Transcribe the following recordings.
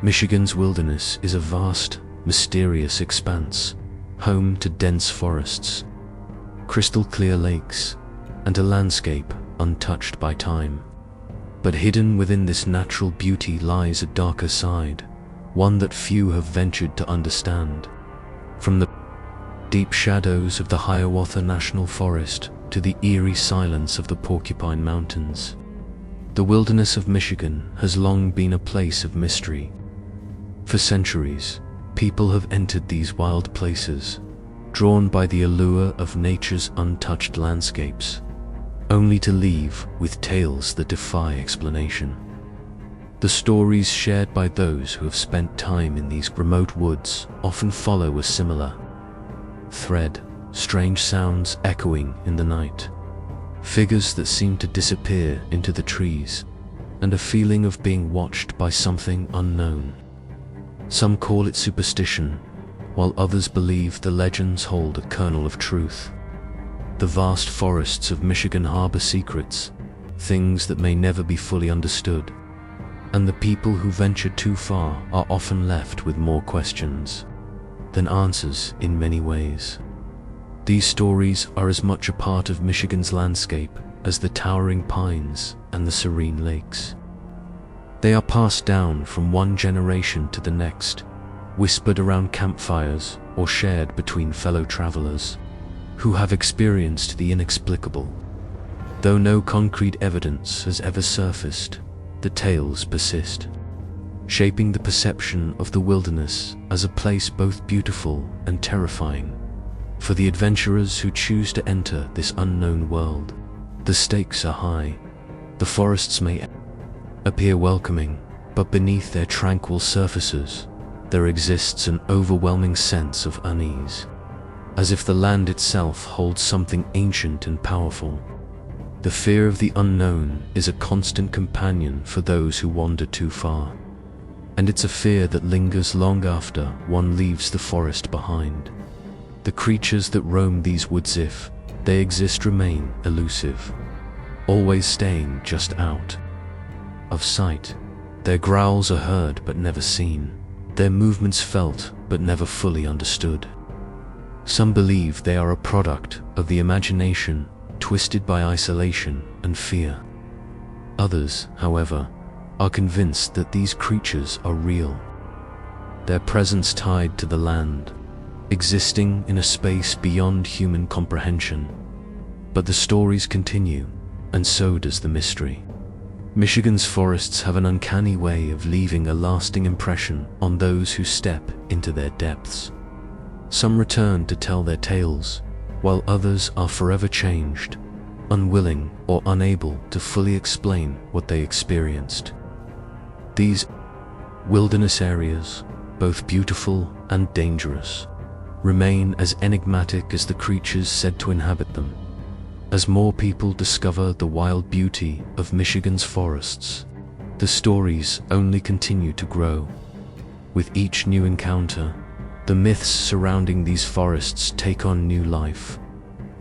Michigan's wilderness is a vast, mysterious expanse, home to dense forests, crystal-clear lakes, and a landscape untouched by time. But hidden within this natural beauty lies a darker side, one that few have ventured to understand. From the deep shadows of the Hiawatha National Forest to the eerie silence of the Porcupine Mountains, the wilderness of Michigan has long been a place of mystery. For centuries, people have entered these wild places, drawn by the allure of nature's untouched landscapes, only to leave with tales that defy explanation. The stories shared by those who have spent time in these remote woods often follow a similar thread, strange sounds echoing in the night, figures that seem to disappear into the trees, and a feeling of being watched by something unknown. Some call it superstition, while others believe the legends hold a kernel of truth. The vast forests of Michigan harbor secrets, things that may never be fully understood, and the people who venture too far are often left with more questions than answers in many ways. These stories are as much a part of Michigan's landscape as the towering pines and the serene lakes. They are passed down from one generation to the next, whispered around campfires or shared between fellow travelers who have experienced the inexplicable. Though no concrete evidence has ever surfaced, the tales persist, shaping the perception of the wilderness as a place both beautiful and terrifying. For the adventurers who choose to enter this unknown world, the stakes are high. The forests may appear welcoming, but beneath their tranquil surfaces, there exists an overwhelming sense of unease, as if the land itself holds something ancient and powerful. The fear of the unknown is a constant companion for those who wander too far, and it's a fear that lingers long after one leaves the forest behind. The creatures that roam these woods, if they exist, remain elusive, always staying just out of sight. Their growls are heard but never seen, their movements felt but never fully understood. Some believe they are a product of the imagination, twisted by isolation and fear. Others, however, are convinced that these creatures are real, their presence tied to the land, existing in a space beyond human comprehension. But the stories continue, and so does the mystery. Michigan's forests have an uncanny way of leaving a lasting impression on those who step into their depths. Some return to tell their tales, while others are forever changed, unwilling or unable to fully explain what they experienced. These wilderness areas, both beautiful and dangerous, remain as enigmatic as the creatures said to inhabit them. As more people discover the wild beauty of Michigan's forests, the stories only continue to grow. With each new encounter, the myths surrounding these forests take on new life,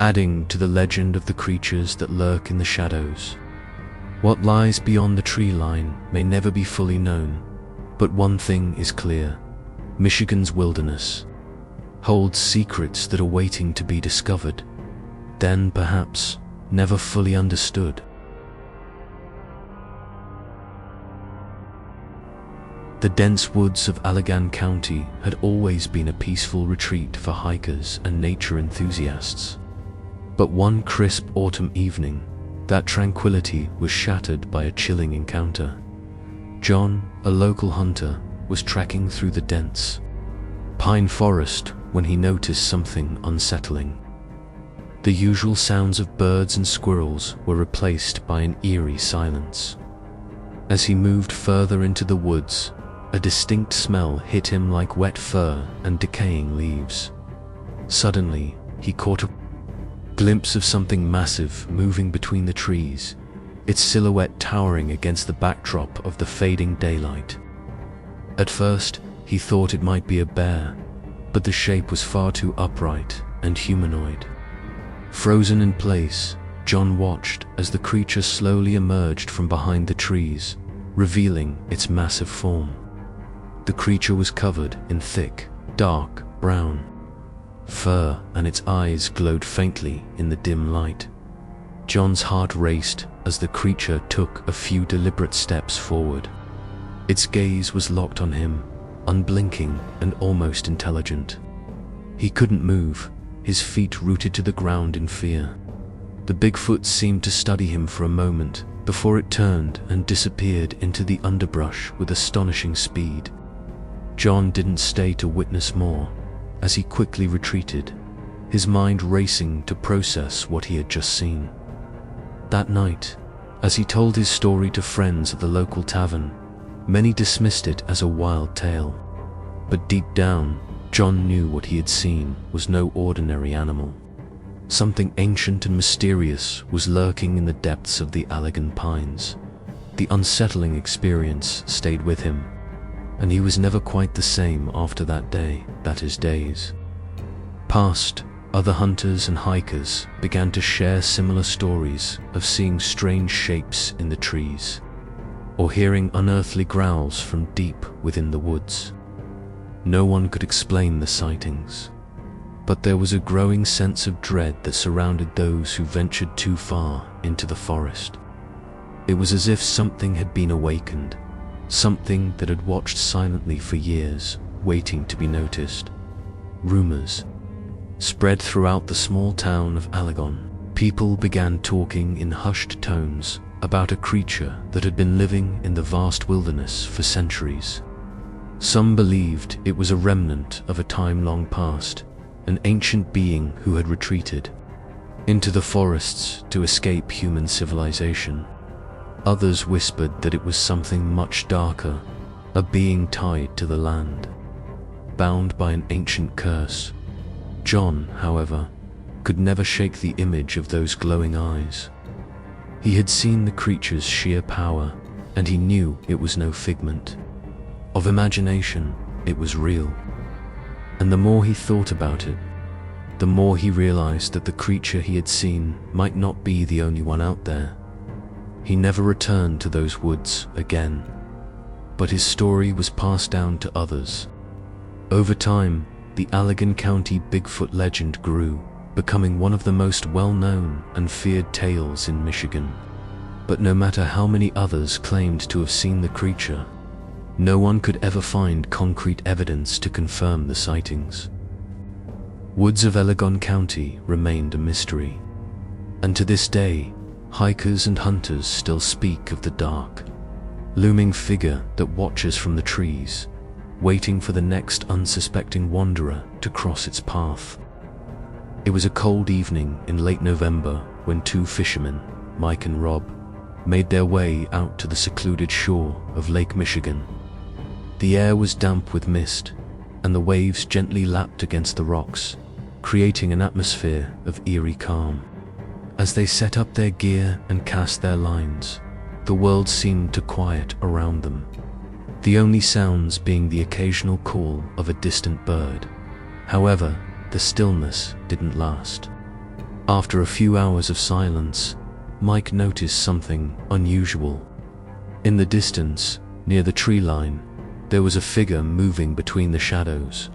adding to the legend of the creatures that lurk in the shadows. What lies beyond the tree line may never be fully known, but one thing is clear: Michigan's wilderness holds secrets that are waiting to be discovered, then perhaps never fully understood. The dense woods of Allegan County had always been a peaceful retreat for hikers and nature enthusiasts. But one crisp autumn evening, that tranquility was shattered by a chilling encounter. John, a local hunter, was trekking through the dense pine forest when he noticed something unsettling. The usual sounds of birds and squirrels were replaced by an eerie silence. As he moved further into the woods, a distinct smell hit him like wet fur and decaying leaves. Suddenly, he caught a glimpse of something massive moving between the trees, its silhouette towering against the backdrop of the fading daylight. At first, he thought it might be a bear, but the shape was far too upright and humanoid. Frozen in place, John watched as the creature slowly emerged from behind the trees, revealing its massive form. The creature was covered in thick, dark brown fur, and its eyes glowed faintly in the dim light. John's heart raced as the creature took a few deliberate steps forward. Its gaze was locked on him, unblinking and almost intelligent. He couldn't move, his feet rooted to the ground in fear. The Bigfoot seemed to study him for a moment before it turned and disappeared into the underbrush with astonishing speed. John didn't stay to witness more, as he quickly retreated, his mind racing to process what he had just seen. That night, as he told his story to friends at the local tavern, many dismissed it as a wild tale. But deep down, John knew what he had seen was no ordinary animal. Something ancient and mysterious was lurking in the depths of the Allegan pines. The unsettling experience stayed with him, and he was never quite the same after that day, that is days. Past, other hunters and hikers began to share similar stories of seeing strange shapes in the trees, or hearing unearthly growls from deep within the woods. No one could explain the sightings, but there was a growing sense of dread that surrounded those who ventured too far into the forest. It was as if something had been awakened, something that had watched silently for years, waiting to be noticed. Rumors spread throughout the small town of Allegan. People began talking in hushed tones about a creature that had been living in the vast wilderness for centuries. Some believed it was a remnant of a time long past, an ancient being who had retreated into the forests to escape human civilization. Others whispered that it was something much darker, a being tied to the land, bound by an ancient curse. John, however, could never shake the image of those glowing eyes. He had seen the creature's sheer power, and he knew it was no figment of imagination, it was real. And the more he thought about it, the more he realized that the creature he had seen might not be the only one out there. He never returned to those woods again, but his story was passed down to others. Over time, the Allegan County Bigfoot legend grew, becoming one of the most well-known and feared tales in Michigan. But no matter how many others claimed to have seen the creature, no one could ever find concrete evidence to confirm the sightings. Woods of Allegan County remained a mystery, and to this day, hikers and hunters still speak of the dark, looming figure that watches from the trees, waiting for the next unsuspecting wanderer to cross its path. It was a cold evening in late November when two fishermen, Mike and Rob, made their way out to the secluded shore of Lake Michigan. The air was damp with mist, and the waves gently lapped against the rocks, creating an atmosphere of eerie calm. As they set up their gear and cast their lines, the world seemed to quiet around them, the only sounds being the occasional call of a distant bird. However, the stillness didn't last. After a few hours of silence, Mike noticed something unusual. In the distance, near the tree line, there was a figure moving between the shadows.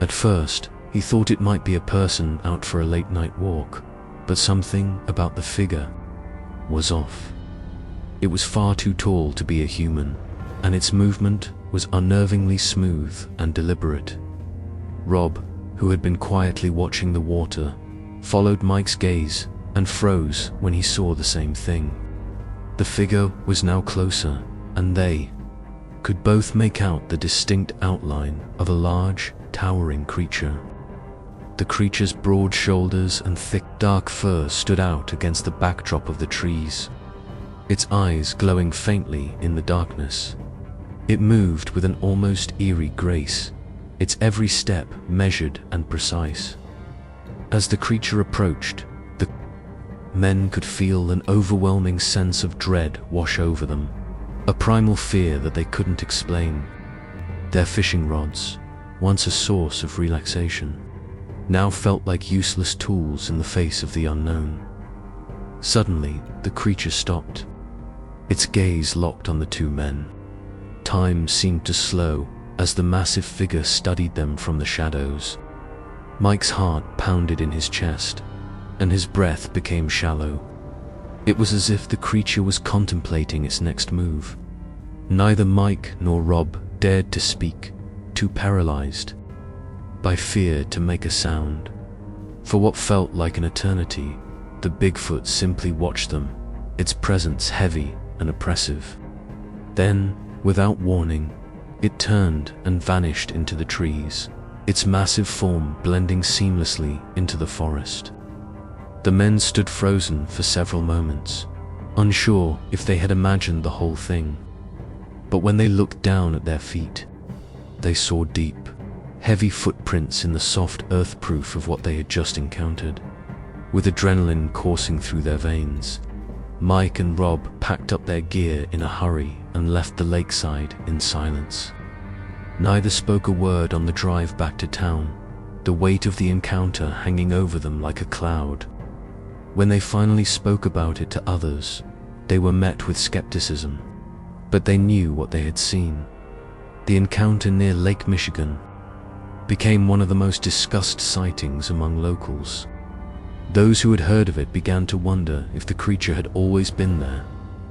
At first, he thought it might be a person out for a late-night walk, but something about the figure was off. It was far too tall to be a human, and its movement was unnervingly smooth and deliberate. Rob, who had been quietly watching the water, followed Mike's gaze and froze when he saw the same thing. The figure was now closer, and they could both make out the distinct outline of a large, towering creature. The creature's broad shoulders and thick, dark fur stood out against the backdrop of the trees, its eyes glowing faintly in the darkness. It moved with an almost eerie grace, its every step measured and precise. As the creature approached, the men could feel an overwhelming sense of dread wash over them, a primal fear that they couldn't explain. Their fishing rods, once a source of relaxation, now felt like useless tools in the face of the unknown. Suddenly, the creature stopped. Its gaze locked on the two men. Time seemed to slow, as the massive figure studied them from the shadows. Mike's heart pounded in his chest, and his breath became shallow. It was as if the creature was contemplating its next move. Neither Mike nor Rob dared to speak, too paralyzed by fear to make a sound. For what felt like an eternity, the Bigfoot simply watched them, its presence heavy and oppressive. Then, without warning, it turned and vanished into the trees, its massive form blending seamlessly into the forest. The men stood frozen for several moments, unsure if they had imagined the whole thing. But when they looked down at their feet, they saw deep, heavy footprints in the soft earth, proof of what they had just encountered. With adrenaline coursing through their veins, Mike and Rob packed up their gear in a hurry and left the lakeside in silence. Neither spoke a word on the drive back to town, the weight of the encounter hanging over them like a cloud. When they finally spoke about it to others, they were met with skepticism, but they knew what they had seen. The encounter near Lake Michigan became one of the most discussed sightings among locals. Those who had heard of it began to wonder if the creature had always been there,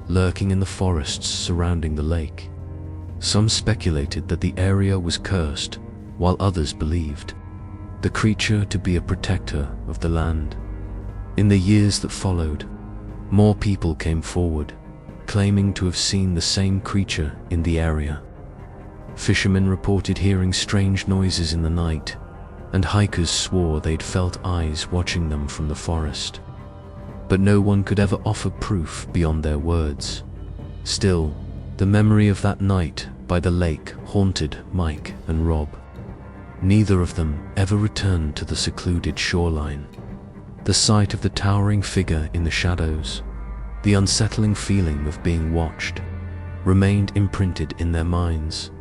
lurking in the forests surrounding the lake. Some speculated that the area was cursed, while others believed the creature to be a protector of the land. In the years that followed, more people came forward, claiming to have seen the same creature in the area. Fishermen reported hearing strange noises in the night, and hikers swore they'd felt eyes watching them from the forest. But no one could ever offer proof beyond their words. Still, the memory of that night by the lake haunted Mike and Rob. Neither of them ever returned to the secluded shoreline. The sight of the towering figure in the shadows, the unsettling feeling of being watched, remained imprinted in their minds,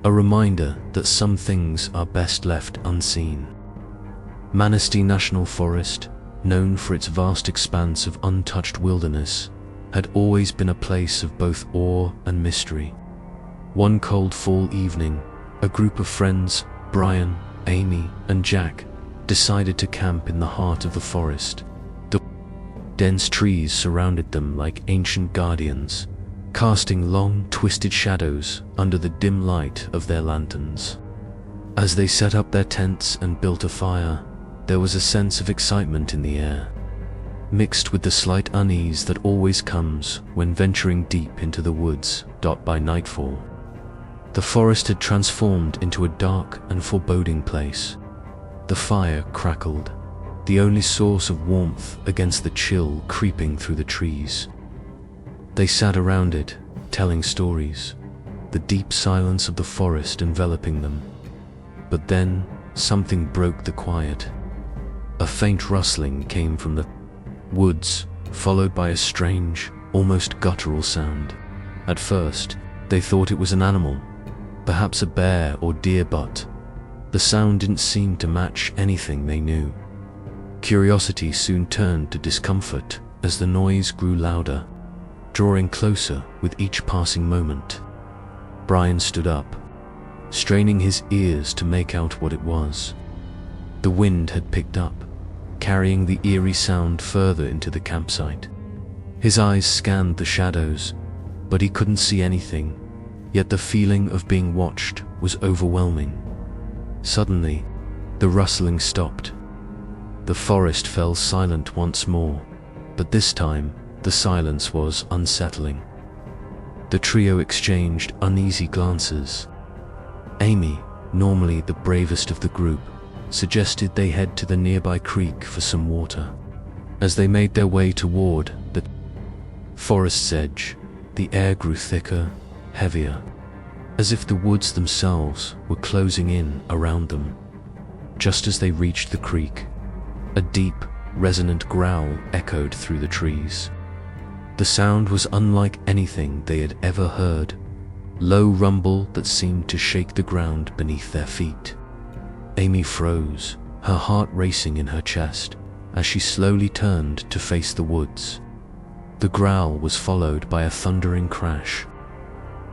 a reminder that some things are best left unseen. Amidst National Forest, known for its vast expanse of untouched wilderness, had always been a place of both awe and mystery. One cold fall evening, a group of friends, Brian, Amy, and Jack, decided to camp in the heart of the forest. The dense trees surrounded them like ancient guardians, casting long, twisted shadows under the dim light of their lanterns. As they set up their tents and built a fire, there was a sense of excitement in the air, mixed with the slight unease that always comes when venturing deep into the woods. By nightfall, the forest had transformed into a dark and foreboding place. The fire crackled, the only source of warmth against the chill creeping through the trees. They sat around it, telling stories, the deep silence of the forest enveloping them. But then, something broke the quiet. A faint rustling came from the woods, followed by a strange, almost guttural sound. At first, they thought it was an animal, perhaps a bear or deer, but the sound didn't seem to match anything they knew. Curiosity soon turned to discomfort as the noise grew louder, drawing closer with each passing moment. Brian stood up, straining his ears to make out what it was. The wind had picked up, carrying the eerie sound further into the campsite. His eyes scanned the shadows, but he couldn't see anything, yet the feeling of being watched was overwhelming. Suddenly, the rustling stopped. The forest fell silent once more, but this time, the silence was unsettling. The trio exchanged uneasy glances. Amy, normally the bravest of the group, suggested they head to the nearby creek for some water. As they made their way toward the forest's edge, the air grew thicker, heavier, as if the woods themselves were closing in around them. Just as they reached the creek, a deep, resonant growl echoed through the trees. The sound was unlike anything they had ever heard, low rumble that seemed to shake the ground beneath their feet. Amy froze, her heart racing in her chest, as she slowly turned to face the woods. The growl was followed by a thundering crash.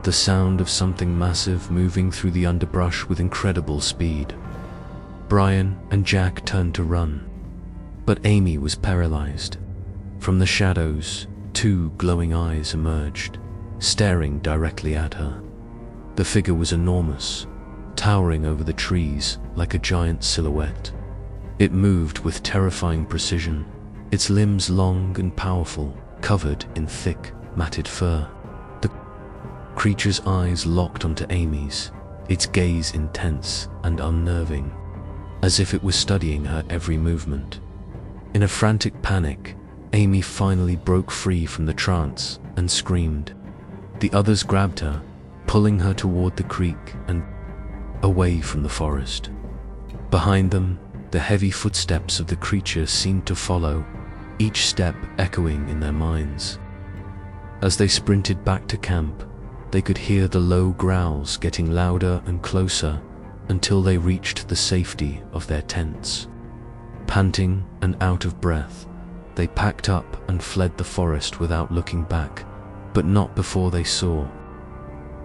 the sound of something massive moving through the underbrush with incredible speed. Brian and Jack turned to run, but Amy was paralyzed. From the shadows, two glowing eyes emerged, staring directly at her. The figure was enormous, towering over the trees like a giant silhouette. It moved with terrifying precision, its limbs long and powerful, covered in thick, matted fur. The creature's eyes locked onto Amy's, its gaze intense and unnerving, as if it was studying her every movement. In a frantic panic, Amy finally broke free from the trance and screamed. The others grabbed her, pulling her toward the creek and away from the forest. Behind them, the heavy footsteps of the creature seemed to follow, each step echoing in their minds. As they sprinted back to camp, they could hear the low growls getting louder and closer until they reached the safety of their tents. Panting and out of breath, they packed up and fled the forest without looking back, but not before they saw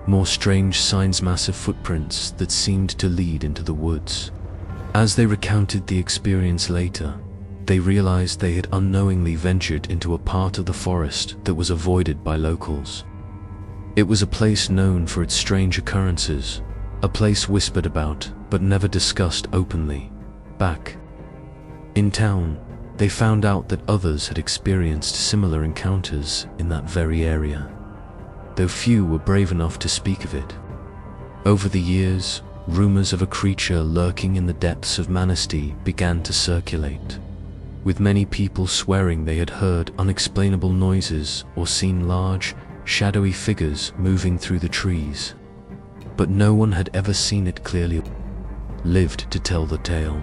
more strange signs, massive footprints that seemed to lead into the woods. As they recounted the experience later, they realized they had unknowingly ventured into a part of the forest that was avoided by locals. It was a place known for its strange occurrences, a place whispered about but never discussed openly. Back in town, they found out that others had experienced similar encounters in that very area, though few were brave enough to speak of it. Over the years, rumors of a creature lurking in the depths of Amidst began to circulate, with many people swearing they had heard unexplainable noises or seen large, shadowy figures moving through the trees. But no one had ever seen it clearly, lived to tell the tale.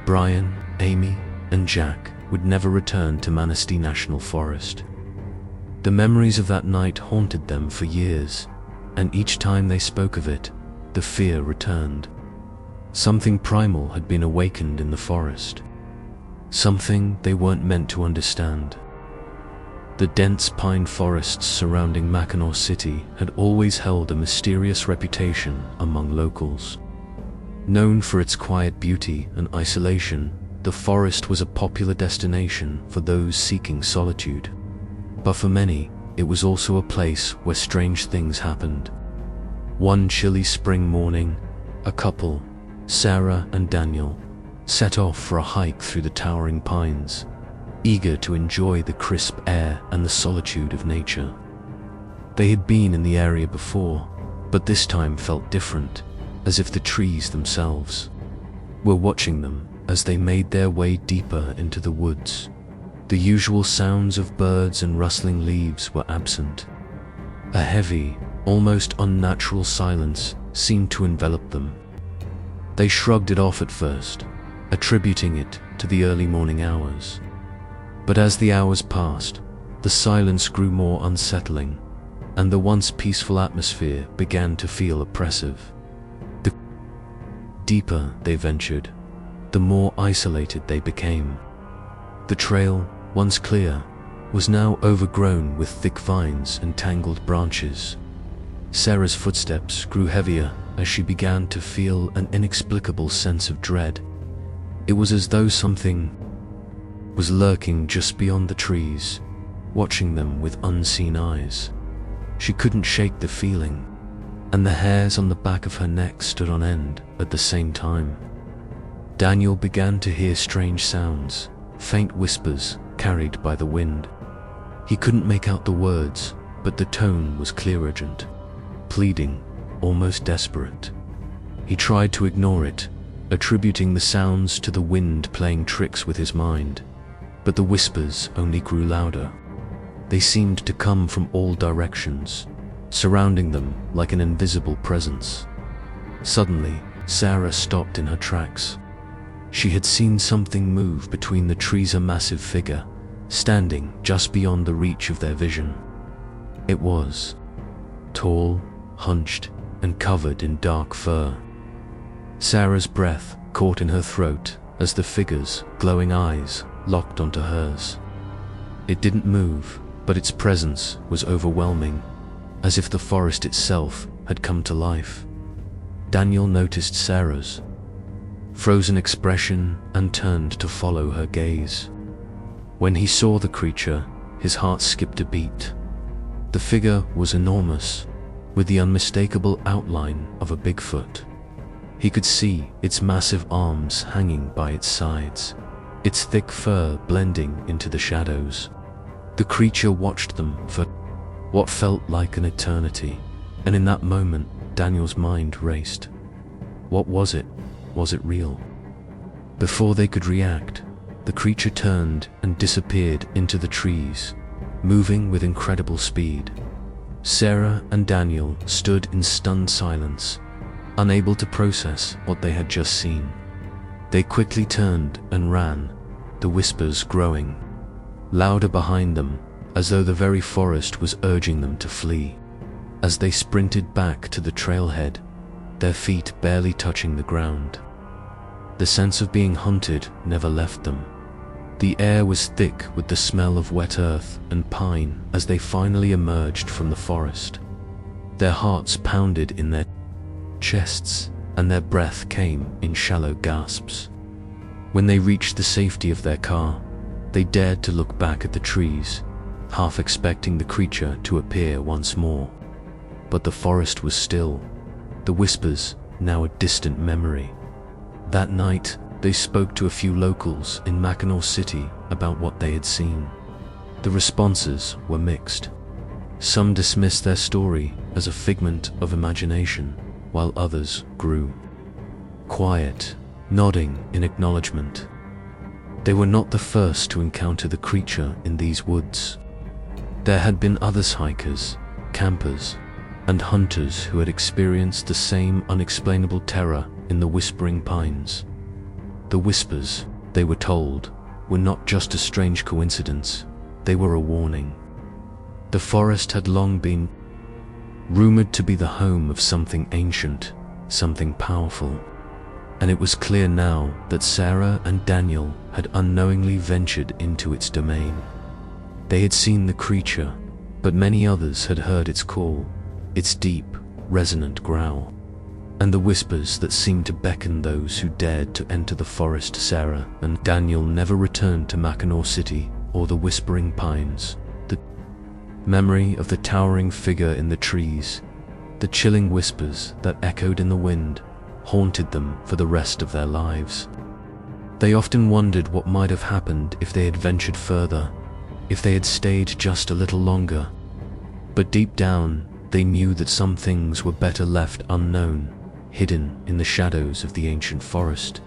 Brian, Amy, and Jack would never return to Amidst National Forest. The memories of that night haunted them for years, and each time they spoke of it, the fear returned. Something primal had been awakened in the forest, something they weren't meant to understand. The dense pine forests surrounding Mackinac City had always held a mysterious reputation among locals. Known for its quiet beauty and isolation, the forest was a popular destination for those seeking solitude. But for many, it was also a place where strange things happened. One chilly spring morning, a couple, Sarah and Daniel, set off for a hike through the towering pines, eager to enjoy the crisp air and the solitude of nature. They had been in the area before, but this time felt different, as if the trees themselves were watching them as they made their way deeper into the woods. The usual sounds of birds and rustling leaves were absent. A heavy, almost unnatural silence seemed to envelop them. They shrugged it off at first, attributing it to the early morning hours. But as the hours passed, the silence grew more unsettling, and the once peaceful atmosphere began to feel oppressive. The deeper they ventured, the more isolated they became. The trail, once clear, was now overgrown with thick vines and tangled branches. Sarah's footsteps grew heavier as she began to feel an inexplicable sense of dread. It was as though something was lurking just beyond the trees, watching them with unseen eyes. She couldn't shake the feeling, and the hairs on the back of her neck stood on end at the same time. Daniel began to hear strange sounds, faint whispers carried by the wind. He couldn't make out the words, but the tone was clear, urgent, pleading, almost desperate. He tried to ignore it, attributing the sounds to the wind playing tricks with his mind, but the whispers only grew louder. They seemed to come from all directions, surrounding them like an invisible presence. Suddenly, Sarah stopped in her tracks. She had seen something move between the trees, a massive figure, standing just beyond the reach of their vision. It was tall, hunched, and covered in dark fur. Sarah's breath caught in her throat as the figure's glowing eyes locked onto hers. It didn't move, but its presence was overwhelming. as if the forest itself had come to life. Daniel noticed Sarah's frozen expression and turned to follow her gaze. When he saw the creature, his heart skipped a beat. The figure was enormous, with the unmistakable outline of a Bigfoot. He could see its massive arms hanging by its sides, its thick fur blending into the shadows. The creature watched them for what felt like an eternity, and in that moment, Daniel's mind raced. What was it? Was it real? Before they could react, the creature turned and disappeared into the trees, moving with incredible speed. Sarah and Daniel stood in stunned silence, unable to process what they had just seen. They quickly turned and ran, the whispers growing louder behind them, as though the very forest was urging them to flee. As they sprinted back to the trailhead, their feet barely touching the ground, the sense of being hunted never left them. The air was thick with the smell of wet earth and pine as they finally emerged from the forest. Their hearts pounded in their chests, and their breath came in shallow gasps. When they reached the safety of their car, they dared to look back at the trees, half expecting the creature to appear once more. But the forest was still, the whispers now a distant memory. That night, they spoke to a few locals in Mackinac City about what they had seen. The responses were mixed. Some dismissed their story as a figment of imagination, while others grew quiet, nodding in acknowledgement. They were not the first to encounter the creature in these woods. There had been other hikers, campers, and hunters who had experienced the same unexplainable terror in the whispering pines. The whispers, they were told, were not just a strange coincidence, they were a warning. The forest had long been rumored to be the home of something ancient, something powerful, and it was clear now that Sarah and Daniel had unknowingly ventured into its domain. They had seen the creature, but many others had heard its call, its deep, resonant growl, and the whispers that seemed to beckon those who dared to enter the forest. Sarah and Daniel never returned to Mackinac City or the whispering pines. The memory of the towering figure in the trees, the chilling whispers that echoed in the wind, haunted them for the rest of their lives. They often wondered what might have happened if they had ventured further, if they had stayed just a little longer. But deep down, they knew that some things were better left unknown, hidden in the shadows of the ancient forest.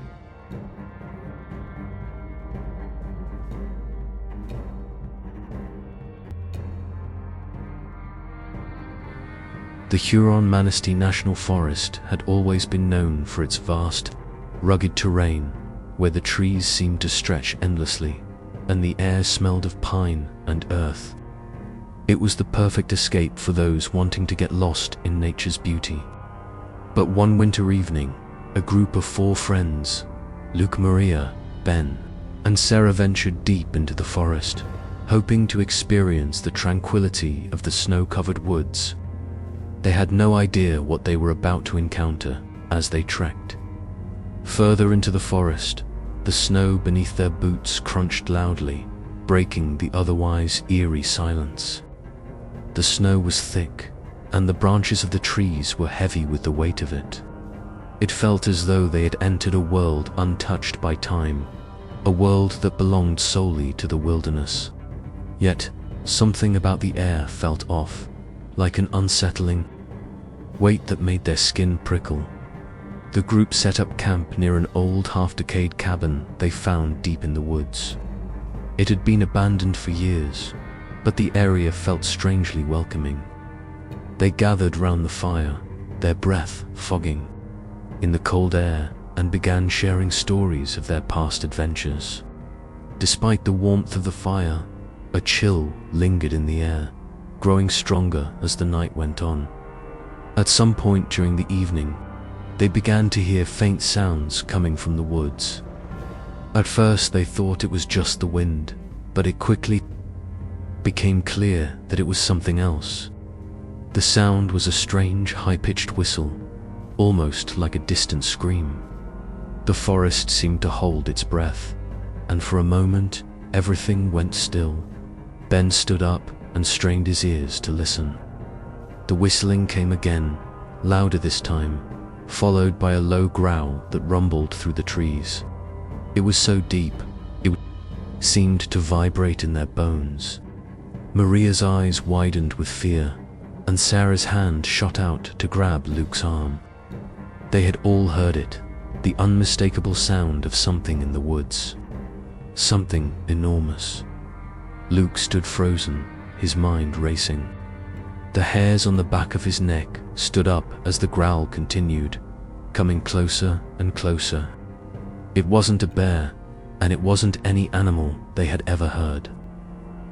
The Huron-Manistee National Forest had always been known for its vast, rugged terrain, where the trees seemed to stretch endlessly, and the air smelled of pine and earth. It was the perfect escape for those wanting to get lost in nature's beauty. But one winter evening, a group of 4 friends, Luke, Maria, Ben, and Sarah, ventured deep into the forest, hoping to experience the tranquility of the snow-covered woods. They had no idea what they were about to encounter as they trekked. Further into the forest, the snow beneath their boots crunched loudly, breaking the otherwise eerie silence. The snow was thick, and the branches of the trees were heavy with the weight of it. It felt as though they had entered a world untouched by time, a world that belonged solely to the wilderness. Yet, something about the air felt off, like an unsettling weight that made their skin prickle. The group set up camp near an old, half-decayed cabin they found deep in the woods. It had been abandoned for years, but the area felt strangely welcoming. They gathered round the fire, their breath fogging in the cold air, and began sharing stories of their past adventures. Despite the warmth of the fire, a chill lingered in the air, growing stronger as the night went on. At some point during the evening, they began to hear faint sounds coming from the woods. At first they thought it was just the wind, but it quickly became clear that it was something else. The sound was a strange, high-pitched whistle, almost like a distant scream. The forest seemed to hold its breath, and for a moment, everything went still. Ben stood up and strained his ears to listen. The whistling came again, louder this time, followed by a low growl that rumbled through the trees. It was so deep, it seemed to vibrate in their bones. Maria's eyes widened with fear, and Sarah's hand shot out to grab Luke's arm. They had all heard it, the unmistakable sound of something in the woods. Something enormous. Luke stood frozen, his mind racing. The hairs on the back of his neck stood up as the growl continued, coming closer and closer. It wasn't a bear, and it wasn't any animal they had ever heard.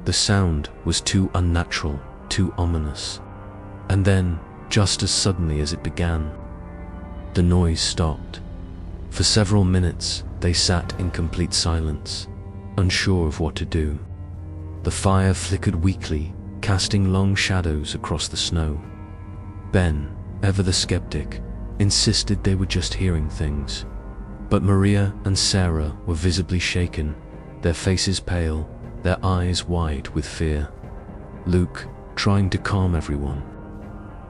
The sound was too unnatural, too ominous. And then, just as suddenly as it began, the noise stopped. For several minutes, they sat in complete silence, unsure of what to do. The fire flickered weakly, casting long shadows across the snow. Ben, ever the skeptic, insisted they were just hearing things. But Maria and Sarah were visibly shaken, their faces pale, their eyes wide with fear. Luke, trying to calm everyone,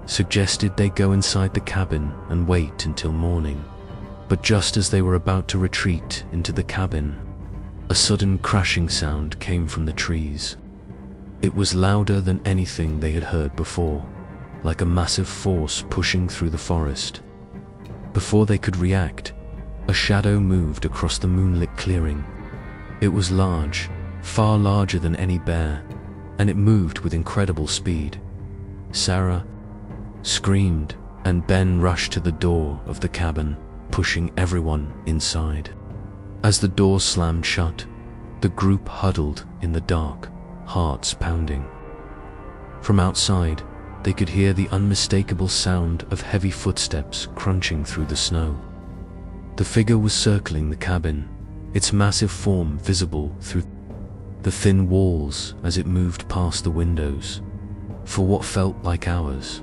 suggested they go inside the cabin and wait until morning. But just as they were about to retreat into the cabin, a sudden crashing sound came from the trees. It was louder than anything they had heard before, like a massive force pushing through the forest. Before they could react, a shadow moved across the moonlit clearing. It was large, far larger than any bear, and it moved with incredible speed. Sarah screamed, and Ben rushed to the door of the cabin, pushing everyone inside. As the door slammed shut, the group huddled in the dark, hearts pounding. From outside, they could hear the unmistakable sound of heavy footsteps crunching through the snow. The figure was circling the cabin, its massive form visible through the thin walls as it moved past the windows. For what felt like hours,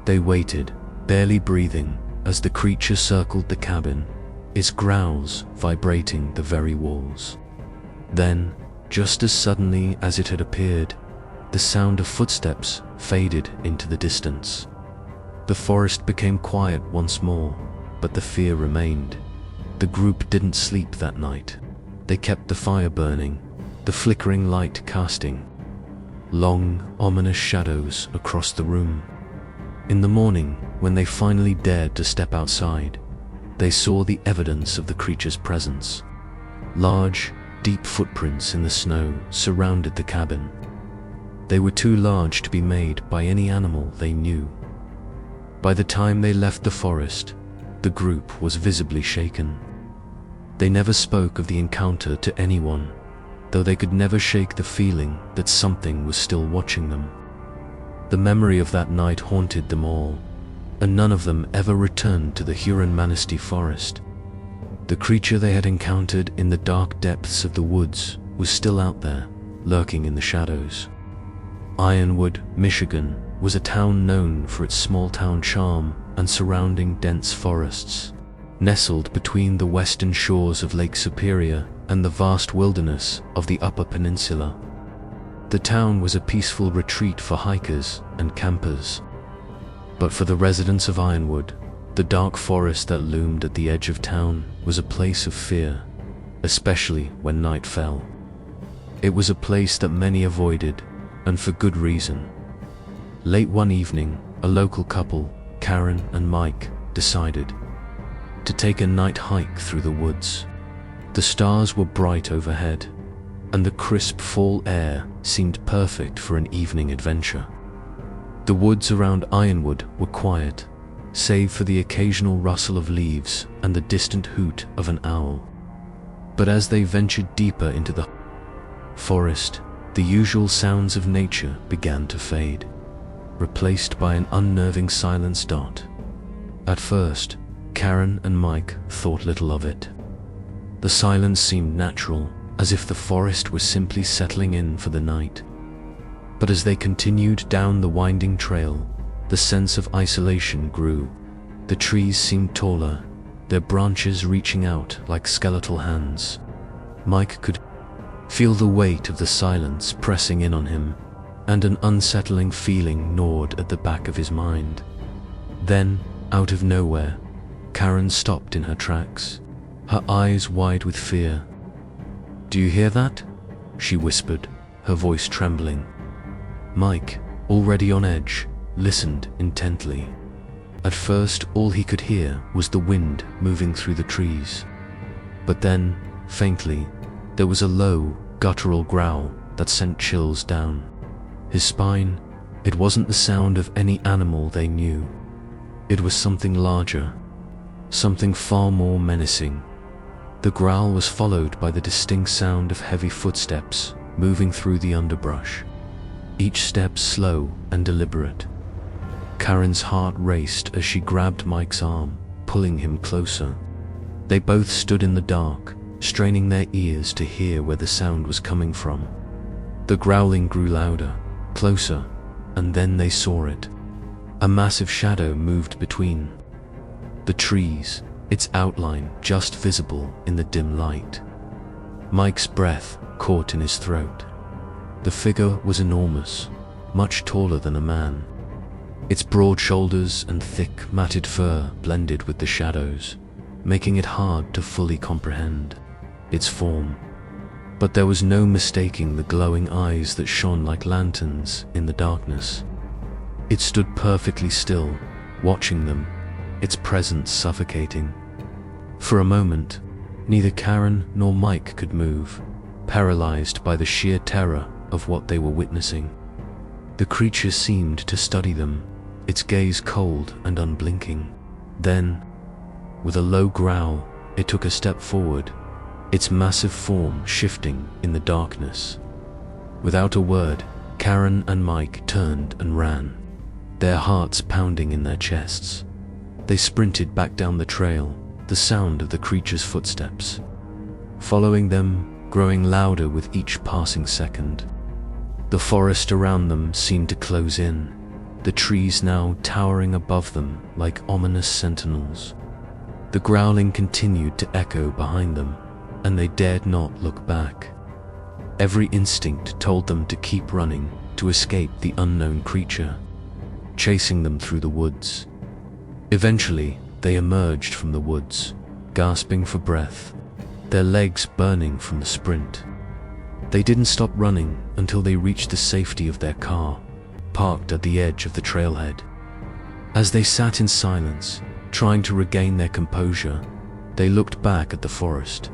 they waited, barely breathing, as the creature circled the cabin, its growls vibrating the very walls. Then, just as suddenly as it had appeared, the sound of footsteps faded into the distance. The forest became quiet once more, but the fear remained. The group didn't sleep that night. They kept the fire burning, the flickering light casting long, ominous shadows across the room. In the morning, when they finally dared to step outside, they saw the evidence of the creature's presence. Large, deep footprints in the snow surrounded the cabin. They were too large to be made by any animal they knew. By the time they left the forest, the group was visibly shaken. They never spoke of the encounter to anyone, though they could never shake the feeling that something was still watching them. The memory of that night haunted them all, and none of them ever returned to the Huron-Manistee forest. The creature they had encountered in the dark depths of the woods was still out there, lurking in the shadows. Ironwood, Michigan, was a town known for its small-town charm and surrounding dense forests. Nestled between the western shores of Lake Superior and the vast wilderness of the Upper Peninsula, the town was a peaceful retreat for hikers and campers. But for the residents of Ironwood, the dark forest that loomed at the edge of town was a place of fear, especially when night fell. It was a place that many avoided, and for good reason. Late one evening, a local couple, Karen and Mike, decided to take a night hike through the woods. The stars were bright overhead, and the crisp fall air seemed perfect for an evening adventure. The woods around Ironwood were quiet, save for the occasional rustle of leaves and the distant hoot of an owl. But as they ventured deeper into the forest, the usual sounds of nature began to fade, replaced by an unnerving silence. At first, Karen and Mike thought little of it. The silence seemed natural, as if the forest was simply settling in for the night. But as they continued down the winding trail, the sense of isolation grew. The trees seemed taller, their branches reaching out like skeletal hands. Mike could feel the weight of the silence pressing in on him, and an unsettling feeling gnawed at the back of his mind. Then, out of nowhere, Karen stopped in her tracks, her eyes wide with fear. "Do you hear that?" she whispered, her voice trembling. Mike, already on edge, listened intently. At first, all he could hear was the wind moving through the trees. But then, faintly, there was a low, guttural growl that sent chills down his spine. It wasn't the sound of any animal they knew. It was something larger, something far more menacing. The growl was followed by the distinct sound of heavy footsteps moving through the underbrush, each step slow and deliberate. Karen's heart raced as she grabbed Mike's arm, pulling him closer. They both stood in the dark, straining their ears to hear where the sound was coming from. The growling grew louder, closer, and then they saw it. A massive shadow moved between the trees, its outline just visible in the dim light. Mike's breath caught in his throat. The figure was enormous, much taller than a man. Its broad shoulders and thick, matted fur blended with the shadows, making it hard to fully comprehend its form. But there was no mistaking the glowing eyes that shone like lanterns in the darkness. It stood perfectly still, watching them, its presence suffocating. For a moment, neither Karen nor Mike could move, paralyzed by the sheer terror of what they were witnessing. The creature seemed to study them, its gaze cold and unblinking. Then, with a low growl, it took a step forward, its massive form shifting in the darkness. Without a word, Karen and Mike turned and ran, their hearts pounding in their chests. They sprinted back down the trail, the sound of the creature's footsteps following them, growing louder with each passing second. The forest around them seemed to close in, the trees now towering above them like ominous sentinels. The growling continued to echo behind them, and they dared not look back. Every instinct told them to keep running, to escape the unknown creature, chasing them through the woods. Eventually, they emerged from the woods, gasping for breath, their legs burning from the sprint. They didn't stop running until they reached the safety of their car, parked at the edge of the trailhead. As they sat in silence, trying to regain their composure, they looked back at the forest.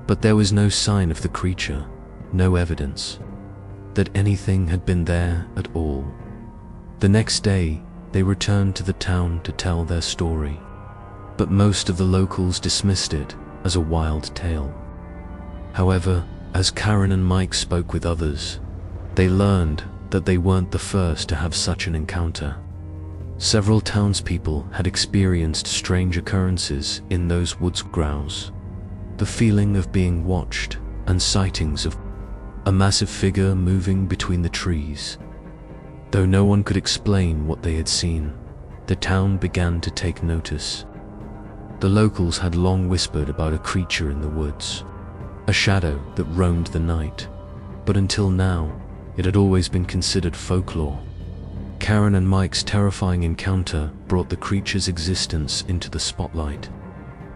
But there was no sign of the creature, no evidence that anything had been there at all. The next day, they returned to the town to tell their story, but most of the locals dismissed it as a wild tale. However, as Karen and Mike spoke with others, they learned that they weren't the first to have such an encounter. Several townspeople had experienced strange occurrences in those woods. Growls, the feeling of being watched, and sightings of a massive figure moving between the trees. Though no one could explain what they had seen, the town began to take notice. The locals had long whispered about a creature in the woods, a shadow that roamed the night, but until now, it had always been considered folklore. Karen and Mike's terrifying encounter brought the creature's existence into the spotlight,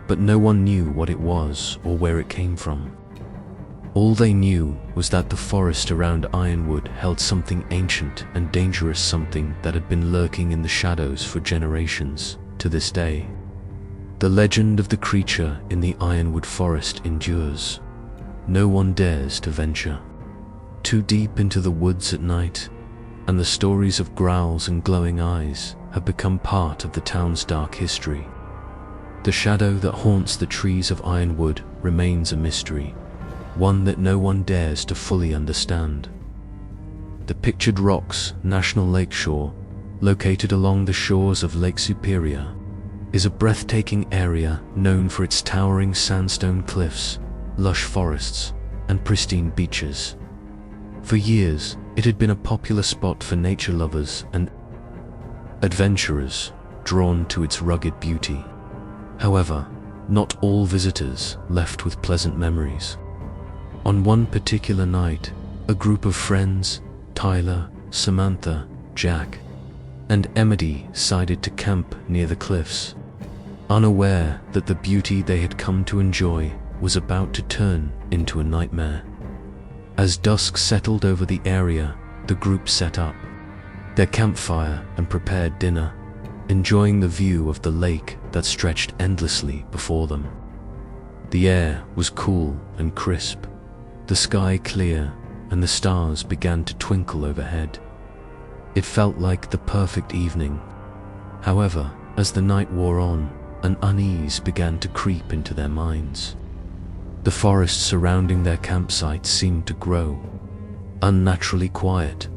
but no one knew what it was or where it came from. All they knew was that the forest around Ironwood held something ancient and dangerous, something that had been lurking in the shadows for generations. To this day, the legend of the creature in the Ironwood forest endures. No one dares to venture too deep into the woods at night, and the stories of growls and glowing eyes have become part of the town's dark history. The shadow that haunts the trees of Ironwood remains a mystery, one that no one dares to fully understand. The Pictured Rocks National Lakeshore, located along the shores of Lake Superior, is a breathtaking area known for its towering sandstone cliffs, lush forests, and pristine beaches. For years, it had been a popular spot for nature lovers and adventurers drawn to its rugged beauty. However, not all visitors left with pleasant memories. On one particular night, a group of friends, Tyler, Samantha, Jack, and Emily, decided to camp near the cliffs, unaware that the beauty they had come to enjoy was about to turn into a nightmare. As dusk settled over the area, the group set up their campfire and prepared dinner, enjoying the view of the lake that stretched endlessly before them. The air was cool and crisp, the sky clear, and the stars began to twinkle overhead. It felt like the perfect evening. However, as the night wore on, an unease began to creep into their minds. The forest surrounding their campsite seemed to grow unnaturally quiet,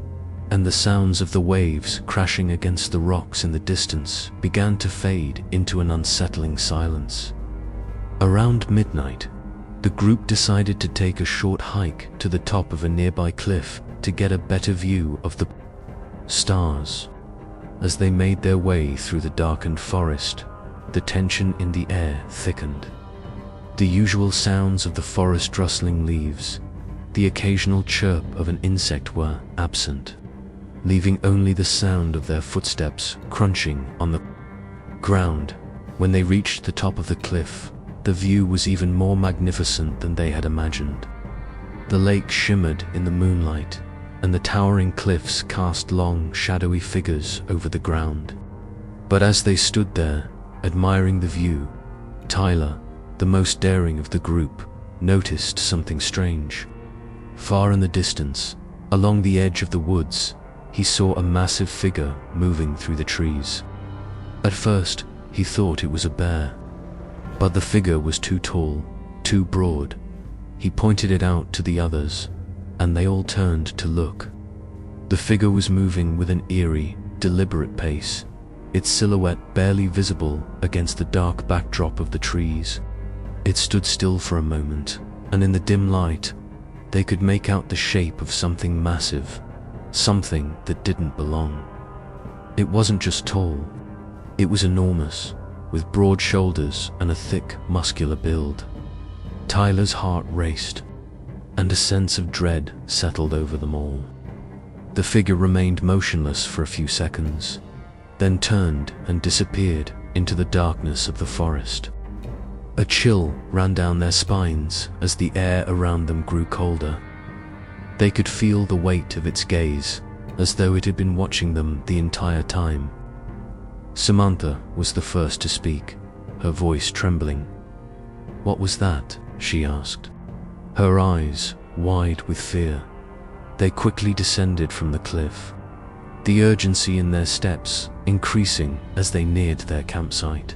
and the sounds of the waves crashing against the rocks in the distance began to fade into an unsettling silence. Around midnight, the group decided to take a short hike to the top of a nearby cliff to get a better view of the stars. As they made their way through the darkened forest, the tension in the air thickened. The usual sounds of the forest rustling leaves, the occasional chirp of an insect were absent, leaving only the sound of their footsteps crunching on the ground. When they reached the top of the cliff, the view was even more magnificent than they had imagined. The lake shimmered in the moonlight, and the towering cliffs cast long, shadowy figures over the ground. But as they stood there, admiring the view, Tyler, the most daring of the group, noticed something strange. Far in the distance, along the edge of the woods, he saw a massive figure moving through the trees. At first, he thought it was a bear, but the figure was too tall, too broad. He pointed it out to the others, and they all turned to look. The figure was moving with an eerie, deliberate pace, its silhouette barely visible against the dark backdrop of the trees. It stood still for a moment, and in the dim light, they could make out the shape of something massive, something that didn't belong. It wasn't just tall, it was enormous, with broad shoulders and a thick, muscular build. Tyler's heart raced, and a sense of dread settled over them all. The figure remained motionless for a few seconds, then turned and disappeared into the darkness of the forest. A chill ran down their spines as the air around them grew colder. They could feel the weight of its gaze, as though it had been watching them the entire time. Samantha was the first to speak, her voice trembling. "What was that?" she asked, her eyes wide with fear. They quickly descended from the cliff, the urgency in their steps increasing as they neared their campsite.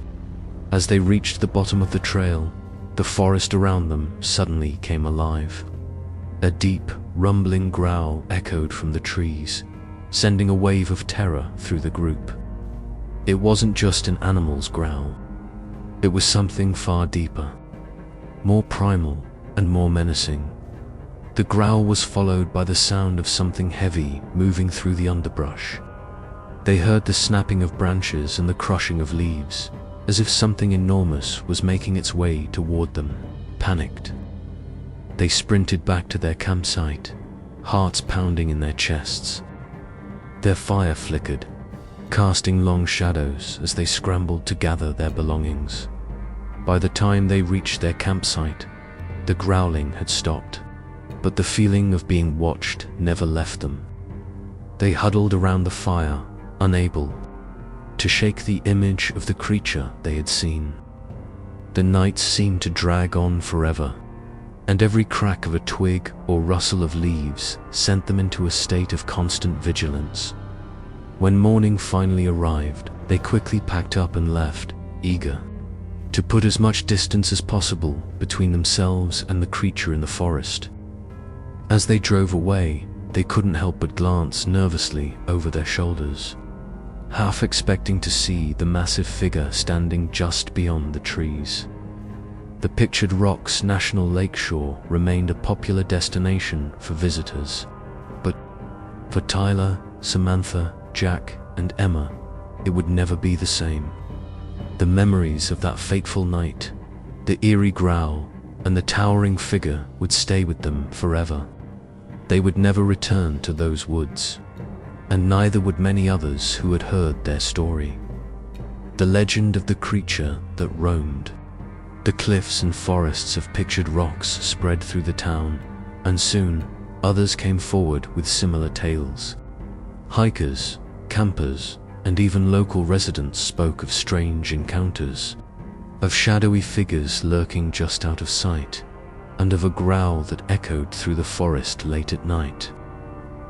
As they reached the bottom of the trail, the forest around them suddenly came alive. A deep, rumbling growl echoed from the trees, sending a wave of terror through the group. It wasn't just an animal's growl. It was something far deeper, more primal and more menacing. The growl was followed by the sound of something heavy moving through the underbrush. They heard the snapping of branches and the crushing of leaves, as if something enormous was making its way toward them. Panicked, they sprinted back to their campsite, hearts pounding in their chests. Their fire flickered, casting long shadows as they scrambled to gather their belongings. By the time they reached their campsite, the growling had stopped, but the feeling of being watched never left them. They huddled around the fire, unable to shake the image of the creature they had seen. The nights seemed to drag on forever, and every crack of a twig or rustle of leaves sent them into a state of constant vigilance. When morning finally arrived, they quickly packed up and left, eager to put as much distance as possible between themselves and the creature in the forest. As they drove away, they couldn't help but glance nervously over their shoulders, half expecting to see the massive figure standing just beyond the trees. The pictured Rocks National Lakeshore remained a popular destination for visitors, but for Tyler, Samantha, Jack, and Emma, it would never be the same. The memories of that fateful night, the eerie growl, and the towering figure would stay with them forever. They would never return to those woods, and neither would many others who had heard their story. The legend of the creature that roamed. The cliffs and forests of pictured rocks spread through the town, and soon others came forward with similar tales. Hikers, campers, and even local residents spoke of strange encounters, of shadowy figures lurking just out of sight, and of a growl that echoed through the forest late at night.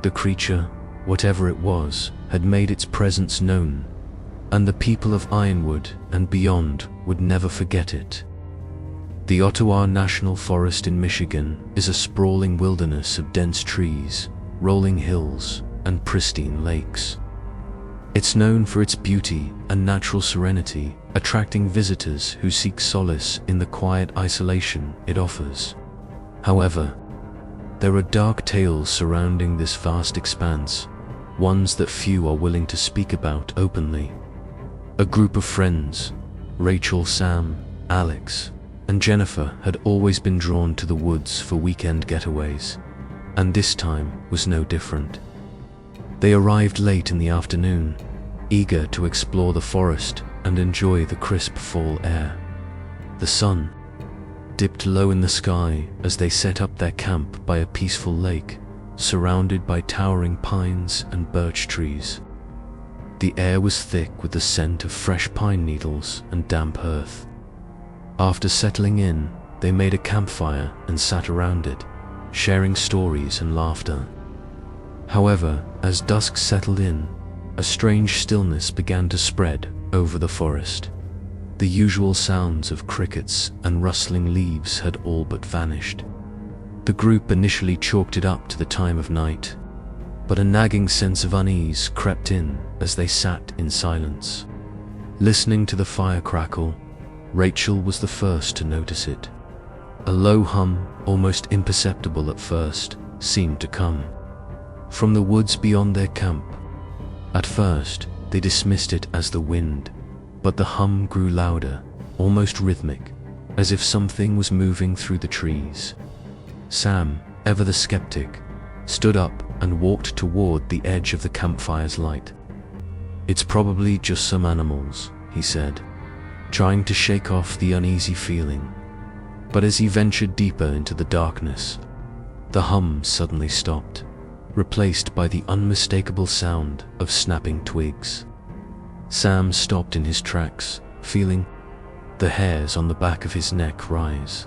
The creature, whatever it was, had made its presence known, and the people of Ironwood and beyond would never forget it. The Hiawatha National Forest in Michigan is a sprawling wilderness of dense trees, rolling hills, and pristine lakes. It's known for its beauty and natural serenity, attracting visitors who seek solace in the quiet isolation it offers. However, there are dark tales surrounding this vast expanse, ones that few are willing to speak about openly. A group of friends, Rachel, Sam, Alex, and Jennifer, had always been drawn to the woods for weekend getaways, and this time was no different. They arrived late in the afternoon, eager to explore the forest and enjoy the crisp fall air. The sun dipped low in the sky as they set up their camp by a peaceful lake, surrounded by towering pines and birch trees. The air was thick with the scent of fresh pine needles and damp earth. After settling in, they made a campfire and sat around it, sharing stories and laughter. However, as dusk settled in, a strange stillness began to spread over the forest. The usual sounds of crickets and rustling leaves had all but vanished. The group initially chalked it up to the time of night, but a nagging sense of unease crept in as they sat in silence. Listening to the fire crackle, Rachel was the first to notice it. A low hum, almost imperceptible at first, seemed to come from the woods beyond their camp. At first, they dismissed it as the wind, but the hum grew louder, almost rhythmic, as if something was moving through the trees. Sam, ever the skeptic, stood up and walked toward the edge of the campfire's light. "It's probably just some animals," he said, trying to shake off the uneasy feeling. But as he ventured deeper into the darkness, the hum suddenly stopped, replaced by the unmistakable sound of snapping twigs. Sam stopped in his tracks, feeling the hairs on the back of his neck rise.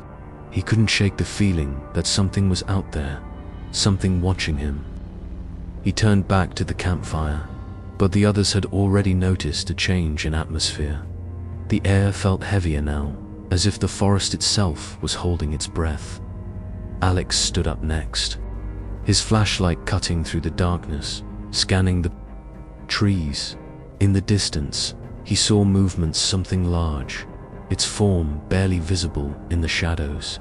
He couldn't shake the feeling that something was out there, something watching him. He turned back to the campfire, but the others had already noticed a change in atmosphere. The air felt heavier now, as if the forest itself was holding its breath. Alex stood up next, his flashlight cutting through the darkness, scanning the trees. In the distance, he saw movements, something large, its form barely visible in the shadows.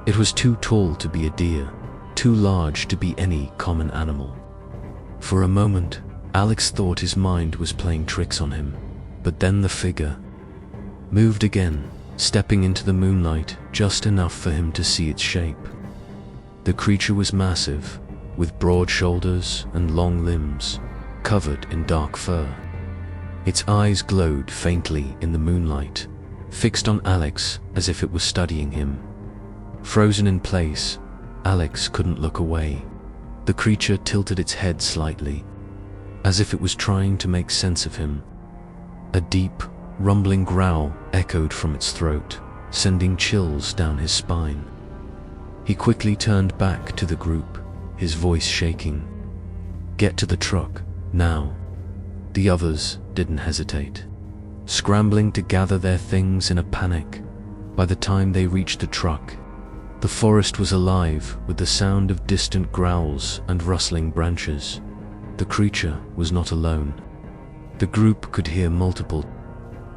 It was too tall to be a deer, too large to be any common animal. For a moment, Alex thought his mind was playing tricks on him, but then the figure moved again, stepping into the moonlight just enough for him to see its shape. The creature was massive, with broad shoulders and long limbs, covered in dark fur. Its eyes glowed faintly in the moonlight, fixed on Alex as if it was studying him. Frozen in place, Alex couldn't look away. The creature tilted its head slightly, as if it was trying to make sense of him. A deep, rumbling growl echoed from its throat, sending chills down his spine. He quickly turned back to the group, his voice shaking. "Get to the truck, now." The others didn't hesitate, scrambling to gather their things in a panic. By the time they reached the truck, the forest was alive with the sound of distant growls and rustling branches. The creature was not alone. The group could hear multiple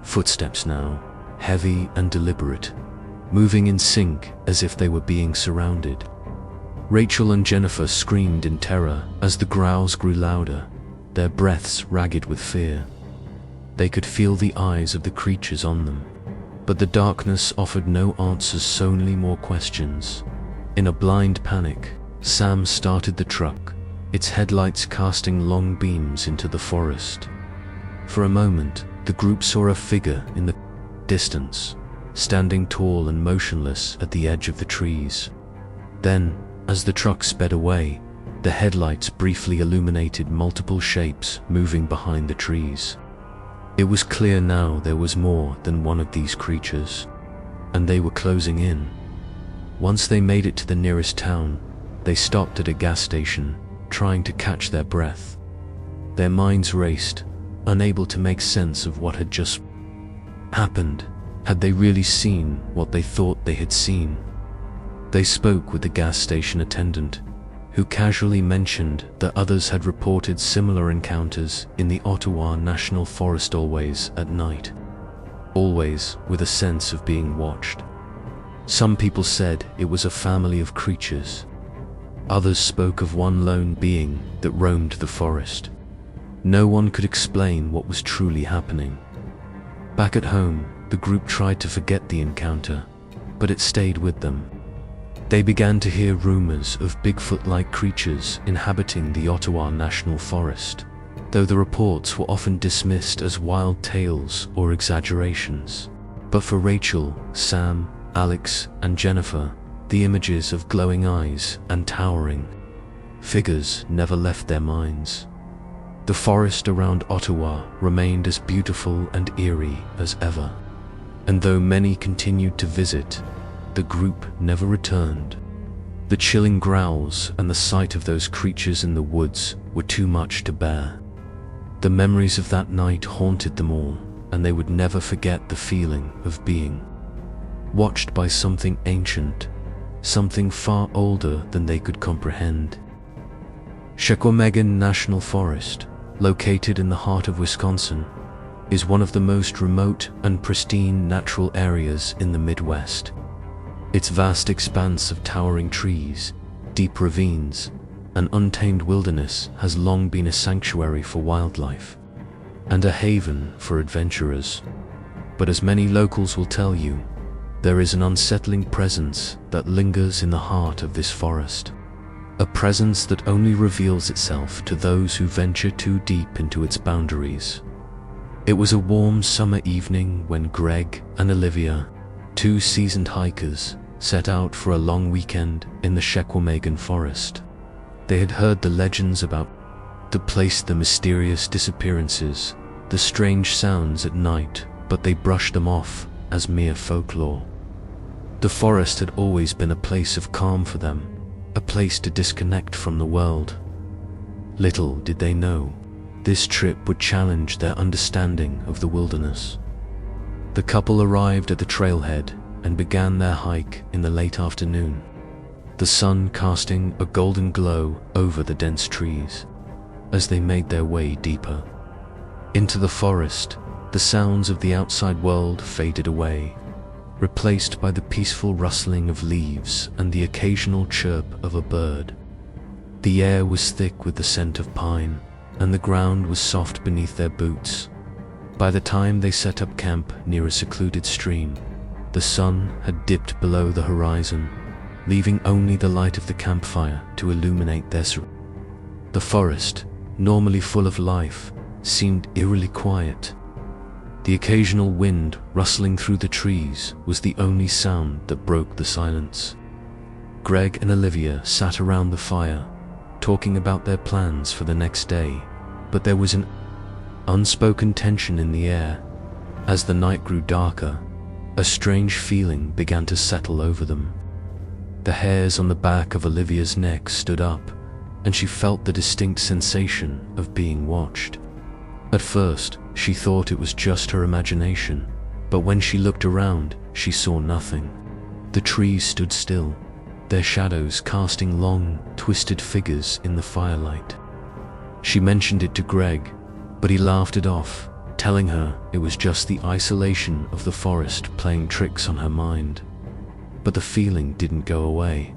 footsteps now, heavy and deliberate, moving in sync as if they were being surrounded. Rachel and Jennifer screamed in terror as the growls grew louder, their breaths ragged with fear. They could feel the eyes of the creatures on them. But the darkness offered no answers, only more questions. In a blind panic, Sam started the truck, its headlights casting long beams into the forest. For a moment, the group saw a figure in the distance, standing tall and motionless at the edge of the trees. Then, as the truck sped away, the headlights briefly illuminated multiple shapes moving behind the trees. It was clear now there was more than one of these creatures, and they were closing in. Once they made it to the nearest town, they stopped at a gas station, trying to catch their breath. Their minds raced, unable to make sense of what had just happened. Had they really seen what they thought they had seen? They spoke with the gas station attendant, who casually mentioned that others had reported similar encounters in the Hiawatha National Forest, always at night, always with a sense of being watched. Some people said it was a family of creatures. Others spoke of one lone being that roamed the forest. No one could explain what was truly happening. Back at home, the group tried to forget the encounter, but it stayed with them. They began to hear rumors of Bigfoot-like creatures inhabiting the Hiawatha National Forest, though the reports were often dismissed as wild tales or exaggerations. But for Rachel, Sam, Alex, and Jennifer, the images of glowing eyes and towering figures never left their minds. The forest around Ottawa remained as beautiful and eerie as ever, and though many continued to visit, the group never returned. The chilling growls and the sight of those creatures in the woods were too much to bear. The memories of that night haunted them all, and they would never forget the feeling of being watched by something ancient, something far older than they could comprehend. Hiawatha National Forest, located in the heart of Wisconsin, is one of the most remote and pristine natural areas in the Midwest. Its vast expanse of towering trees, deep ravines, and untamed wilderness has long been a sanctuary for wildlife and a haven for adventurers. But as many locals will tell you, there is an unsettling presence that lingers in the heart of this forest. A presence that only reveals itself to those who venture too deep into its boundaries. It was a warm summer evening when Greg and Olivia, two seasoned hikers, set out for a long weekend in the Hiawatha Forest. They had heard the legends about the place, the mysterious disappearances, the strange sounds at night, but they brushed them off as mere folklore. The forest had always been a place of calm for them, a place to disconnect from the world. Little did they know, this trip would challenge their understanding of the wilderness. The couple arrived at the trailhead and began their hike in the late afternoon, the sun casting a golden glow over the dense trees. As they made their way deeper into the forest, the sounds of the outside world faded away, replaced by the peaceful rustling of leaves and the occasional chirp of a bird. The air was thick with the scent of pine, and the ground was soft beneath their boots. By the time they set up camp near a secluded stream, the sun had dipped below the horizon, leaving only the light of the campfire to illuminate their surroundings. The forest, normally full of life, seemed eerily quiet. The occasional wind rustling through the trees was the only sound that broke the silence. Greg and Olivia sat around the fire, talking about their plans for the next day, but there was an unspoken tension in the air. As the night grew darker, a strange feeling began to settle over them. The hairs on the back of Olivia's neck stood up, and she felt the distinct sensation of being watched. At first, she thought it was just her imagination, but when she looked around, she saw nothing. The trees stood still, their shadows casting long, twisted figures in the firelight. She mentioned it to Greg, but he laughed it off, telling her it was just the isolation of the forest playing tricks on her mind. But the feeling didn't go away.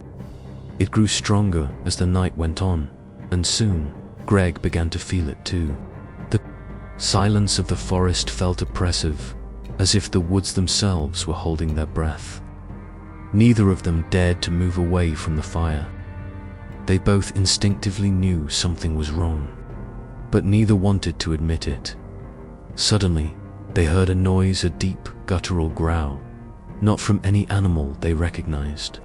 It grew stronger as the night went on, and soon, Greg began to feel it too. The Silence of the forest felt oppressive, as if the woods themselves were holding their breath. Neither of them dared to move away from the fire. They both instinctively knew something was wrong, but neither wanted to admit it. Suddenly, they heard a noise, a deep, guttural growl, not from any animal they recognized.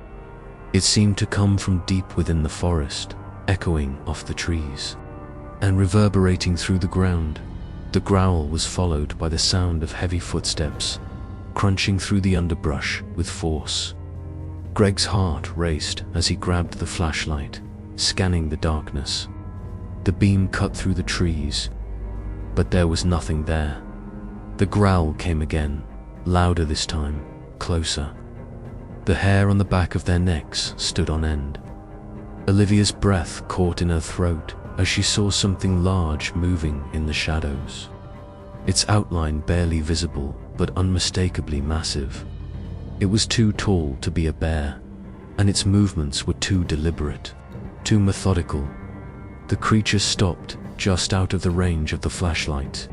It seemed to come from deep within the forest, echoing off the trees and reverberating through the ground. The growl was followed by the sound of heavy footsteps, crunching through the underbrush with force. Greg's heart raced as he grabbed the flashlight, scanning the darkness. The beam cut through the trees, but there was nothing there. The growl came again, louder this time, closer. The hair on the back of their necks stood on end. Olivia's breath caught in her throat as she saw something large moving in the shadows. Its outline barely visible, but unmistakably massive. It was too tall to be a bear, and its movements were too deliberate, too methodical. The creature stopped just out of the range of the flashlight.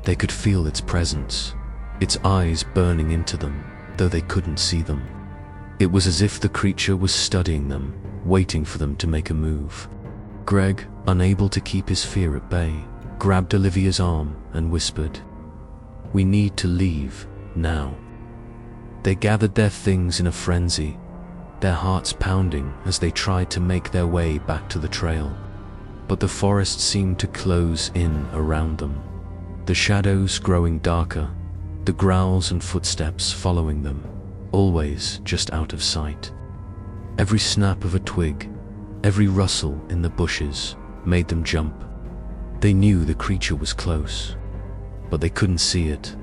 They could feel its presence, its eyes burning into them, though they couldn't see them. It was as if the creature was studying them, waiting for them to make a move. Greg, unable to keep his fear at bay, grabbed Olivia's arm and whispered, "We need to leave, now." They gathered their things in a frenzy, their hearts pounding as they tried to make their way back to the trail. But the forest seemed to close in around them, the shadows growing darker, the growls and footsteps following them, always just out of sight. Every snap of a twig, every rustle in the bushes made them jump. They knew the creature was close, but they couldn't see it,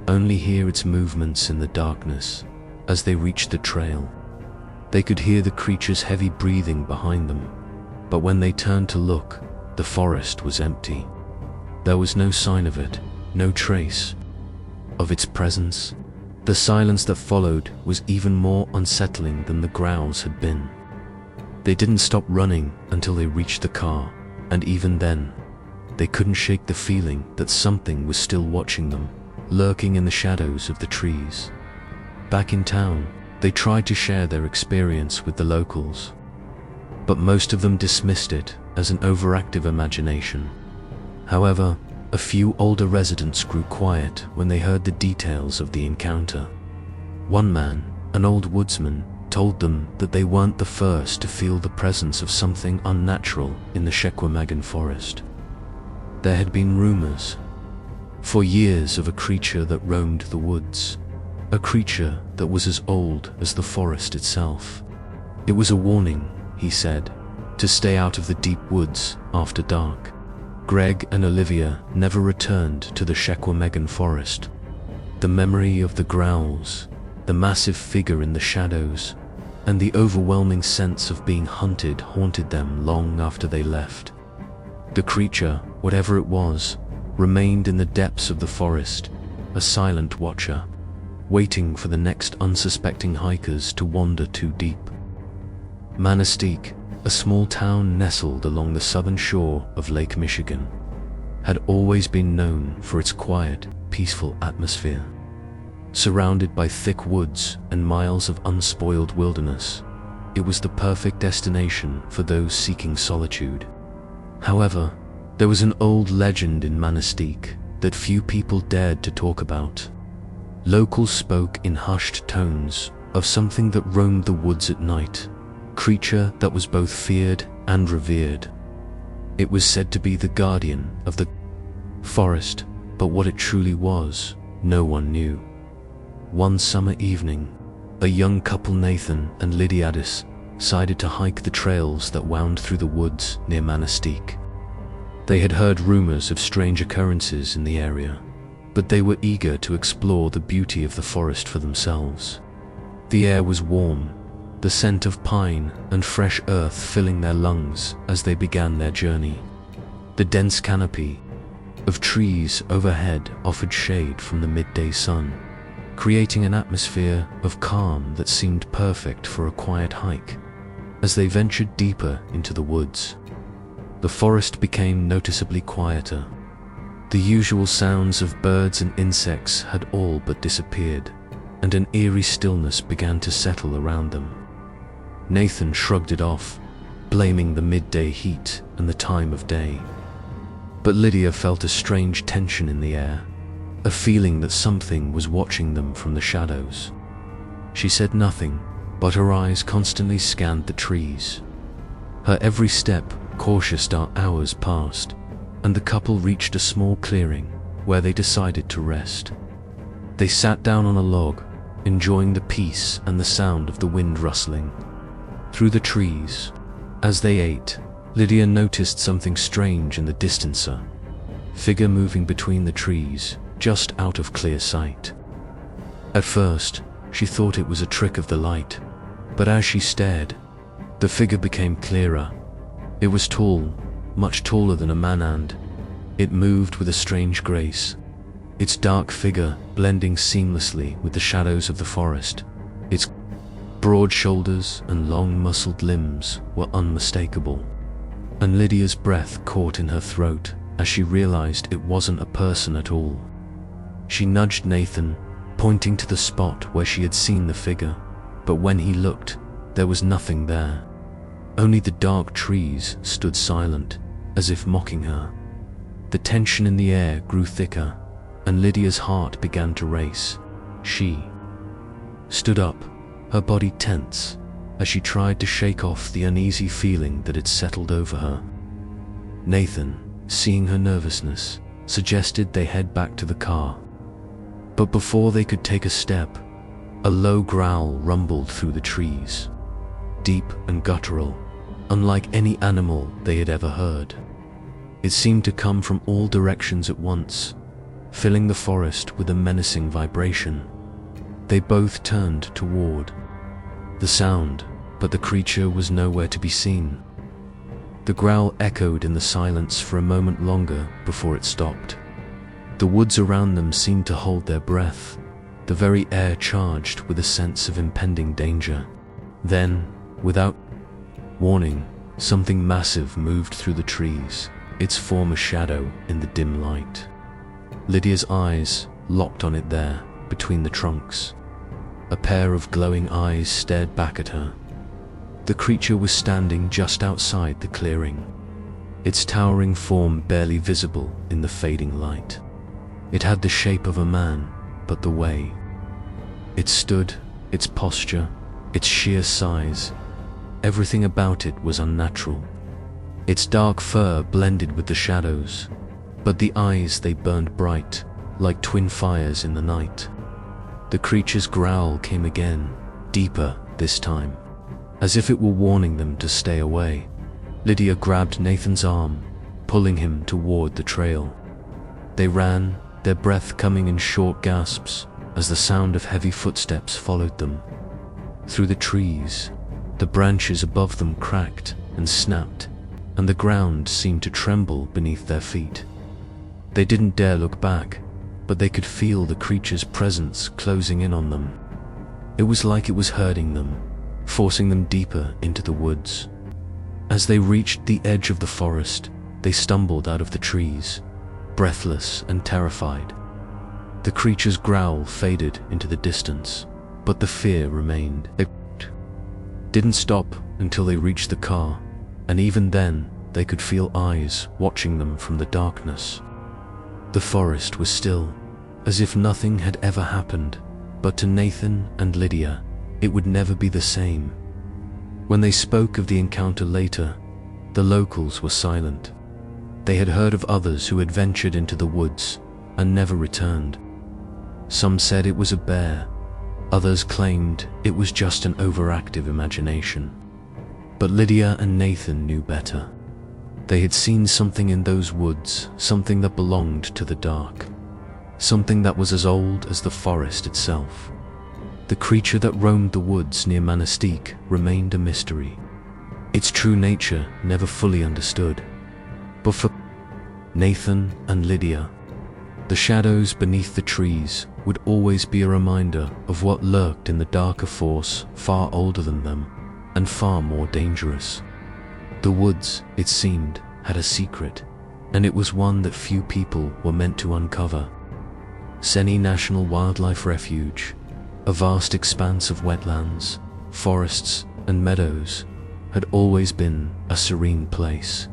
only hear its movements in the darkness. As they reached the trail, they could hear the creature's heavy breathing behind them, but when they turned to look, the forest was empty. There was no sign of it, no trace of its presence. The silence that followed was even more unsettling than the growls had been. They didn't stop running until they reached the car, and even then, they couldn't shake the feeling that something was still watching them, lurking in the shadows of the trees. Back in town, they tried to share their experience with the locals, but most of them dismissed it as an overactive imagination. However, a few older residents grew quiet when they heard the details of the encounter. One man, an old woodsman, told them that they weren't the first to feel the presence of something unnatural in the Chequamegon forest. There had been rumors for years of a creature that roamed the woods, a creature that was as old as the forest itself. It was a warning, he said, to stay out of the deep woods after dark. Greg and Olivia never returned to the Chequamegon forest. The memory of the growls, the massive figure in the shadows, and the overwhelming sense of being hunted haunted them long after they left. The creature, whatever it was, remained in the depths of the forest, a silent watcher, waiting for the next unsuspecting hikers to wander too deep. Manistee, a small town nestled along the southern shore of Lake Michigan, had always been known for its quiet, peaceful atmosphere. Surrounded by thick woods and miles of unspoiled wilderness, it was the perfect destination for those seeking solitude. However, there was an old legend in Manistee that few people dared to talk about. Locals spoke in hushed tones of something that roamed the woods at night, creature that was both feared and revered. It was said to be the guardian of the forest, but what it truly was, no one knew. One summer evening, a young couple, Nathan and Lydiadis, decided to hike the trails that wound through the woods near Manistee. They had heard rumors of strange occurrences in the area, but they were eager to explore the beauty of the forest for themselves. The air was warm, the scent of pine and fresh earth filling their lungs as they began their journey. The dense canopy of trees overhead offered shade from the midday sun, creating an atmosphere of calm that seemed perfect for a quiet hike. As they ventured deeper into the woods, the forest became noticeably quieter. The usual sounds of birds and insects had all but disappeared, and an eerie stillness began to settle around them. Nathan shrugged it off, blaming the midday heat and the time of day. But Lydia felt a strange tension in the air, a feeling that something was watching them from the shadows. She said nothing, but her eyes constantly scanned the trees. Her every step cautious. Hours passed, and the couple reached a small clearing where they decided to rest. They sat down on a log, enjoying the peace and the sound of the wind rustling through the trees. As they ate, Lydia noticed something strange in the distance, a figure moving between the trees, just out of clear sight. At first, she thought it was a trick of the light, but as she stared, the figure became clearer. It was tall, much taller than a man, and it moved with a strange grace, its dark figure blending seamlessly with the shadows of the forest. Its broad shoulders and long muscled limbs were unmistakable, and Lydia's breath caught in her throat as she realized it wasn't a person at all. She nudged Nathan, pointing to the spot where she had seen the figure, but when he looked, there was nothing there. Only the dark trees stood silent, as if mocking her. The tension in the air grew thicker, and Lydia's heart began to race. She stood up, her body tense, as she tried to shake off the uneasy feeling that had settled over her. Nathan, seeing her nervousness, suggested they head back to the car. But before they could take a step, a low growl rumbled through the trees, deep and guttural, unlike any animal they had ever heard. It seemed to come from all directions at once, filling the forest with a menacing vibration. They both turned toward the sound, but the creature was nowhere to be seen. The growl echoed in the silence for a moment longer before it stopped. The woods around them seemed to hold their breath, the very air charged with a sense of impending danger. Then, without warning, something massive moved through the trees, its form a shadow in the dim light. Lydia's eyes locked on it there, between the trunks. A pair of glowing eyes stared back at her. The creature was standing just outside the clearing, its towering form barely visible in the fading light. It had the shape of a man, but the way it stood, its posture, its sheer size, everything about it was unnatural. Its dark fur blended with the shadows, but the eyes, they burned bright, like twin fires in the night. The creature's growl came again, deeper this time, as if it were warning them to stay away. Lydia grabbed Nathan's arm, pulling him toward the trail. They ran, their breath coming in short gasps as the sound of heavy footsteps followed them. Through the trees, the branches above them cracked and snapped, and the ground seemed to tremble beneath their feet. They didn't dare look back, but they could feel the creature's presence closing in on them. It was like it was herding them, forcing them deeper into the woods. As they reached the edge of the forest, they stumbled out of the trees, breathless and terrified. The creature's growl faded into the distance, but the fear remained. It didn't stop until they reached the car, and even then they could feel eyes watching them from the darkness. The forest was still, as if nothing had ever happened, but to Nathan and Lydia, it would never be the same. When they spoke of the encounter later, the locals were silent. They had heard of others who had ventured into the woods and never returned. Some said it was a bear, others claimed it was just an overactive imagination. But Lydia and Nathan knew better. They had seen something in those woods, something that belonged to the dark, something that was as old as the forest itself. The creature that roamed the woods near Monastique remained a mystery, its true nature never fully understood. But for Nathan and Lydia, the shadows beneath the trees would always be a reminder of what lurked in the darker force far older than them and far more dangerous. The woods, it seemed, had a secret, and it was one that few people were meant to uncover. Senni National Wildlife Refuge, a vast expanse of wetlands, forests, and meadows, had always been a serene place.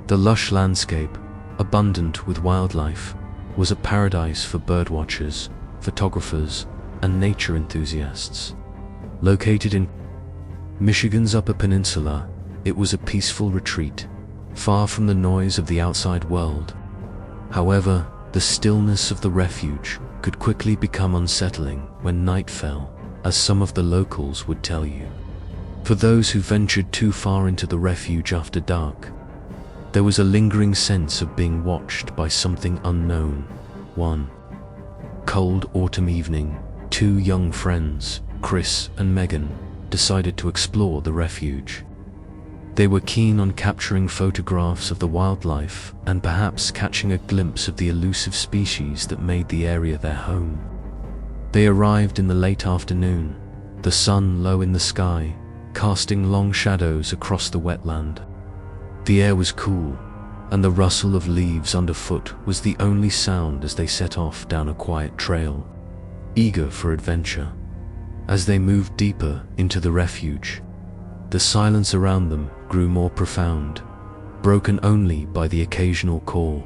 The lush landscape, abundant with wildlife, was a paradise for birdwatchers, photographers, and nature enthusiasts. Located in Michigan's Upper Peninsula, it was a peaceful retreat, far from the noise of the outside world. However, the stillness of the refuge could quickly become unsettling when night fell, as some of the locals would tell you. For those who ventured too far into the refuge after dark, there was a lingering sense of being watched by something unknown. One cold autumn evening, two young friends, Chris and Megan, decided to explore the refuge. They were keen on capturing photographs of the wildlife and perhaps catching a glimpse of the elusive species that made the area their home. They arrived in the late afternoon, the sun low in the sky, casting long shadows across the wetland. The air was cool, and the rustle of leaves underfoot was the only sound as they set off down a quiet trail, eager for adventure. As they moved deeper into the refuge, the silence around them grew more profound, broken only by the occasional call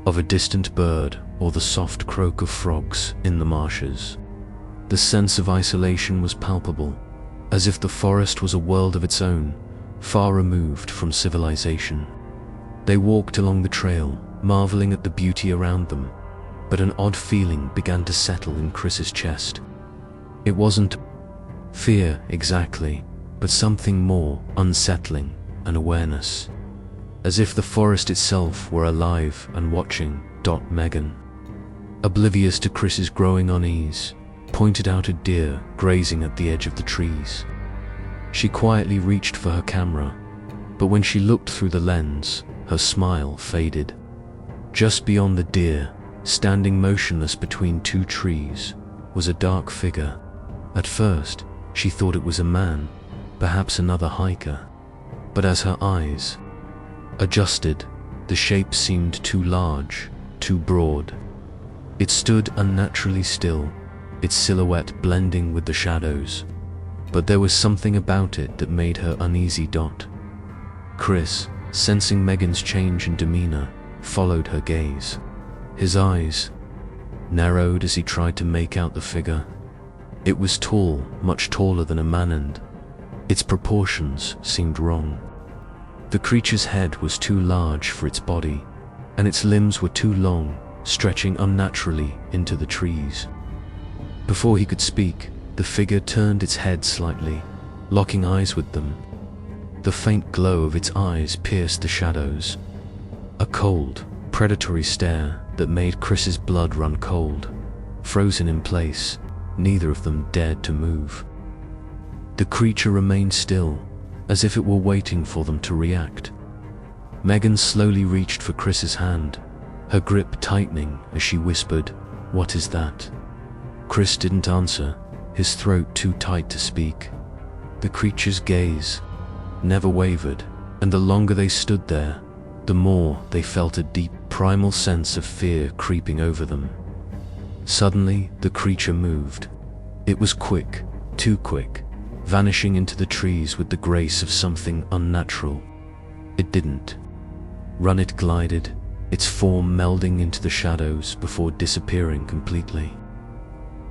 of a distant bird or the soft croak of frogs in the marshes. The sense of isolation was palpable, as if the forest was a world of its own, far removed from civilization. They walked along the trail, marveling at the beauty around them, but an odd feeling began to settle in Chris's chest. It wasn't fear exactly, but something more unsettling, an awareness. As if the forest itself were alive and watching. Megan, oblivious to Chris's growing unease, pointed out a deer grazing at the edge of the trees. She quietly reached for her camera, but when she looked through the lens, her smile faded. Just beyond the deer, standing motionless between two trees, was a dark figure. At first, she thought it was a man, perhaps another hiker. But as her eyes adjusted, the shape seemed too large, too broad. It stood unnaturally still, its silhouette blending with the shadows. But there was something about it that made her uneasy. Chris, sensing Megan's change in demeanor, followed her gaze. His eyes narrowed as he tried to make out the figure. It was tall, much taller than a man, and its proportions seemed wrong. The creature's head was too large for its body, and its limbs were too long, stretching unnaturally into the trees. Before he could speak, the figure turned its head slightly, locking eyes with them. The faint glow of its eyes pierced the shadows. A cold, predatory stare that made Chris's blood run cold. Frozen in place, neither of them dared to move. The creature remained still, as if it were waiting for them to react. Megan slowly reached for Chris's hand, her grip tightening as she whispered, "What is that?" Chris didn't answer, his throat too tight to speak. The creature's gaze never wavered, and the longer they stood there, the more they felt a deep, primal sense of fear creeping over them. Suddenly, the creature moved. It was quick, too quick, vanishing into the trees with the grace of something unnatural. It didn't run, it glided, its form melding into the shadows before disappearing completely.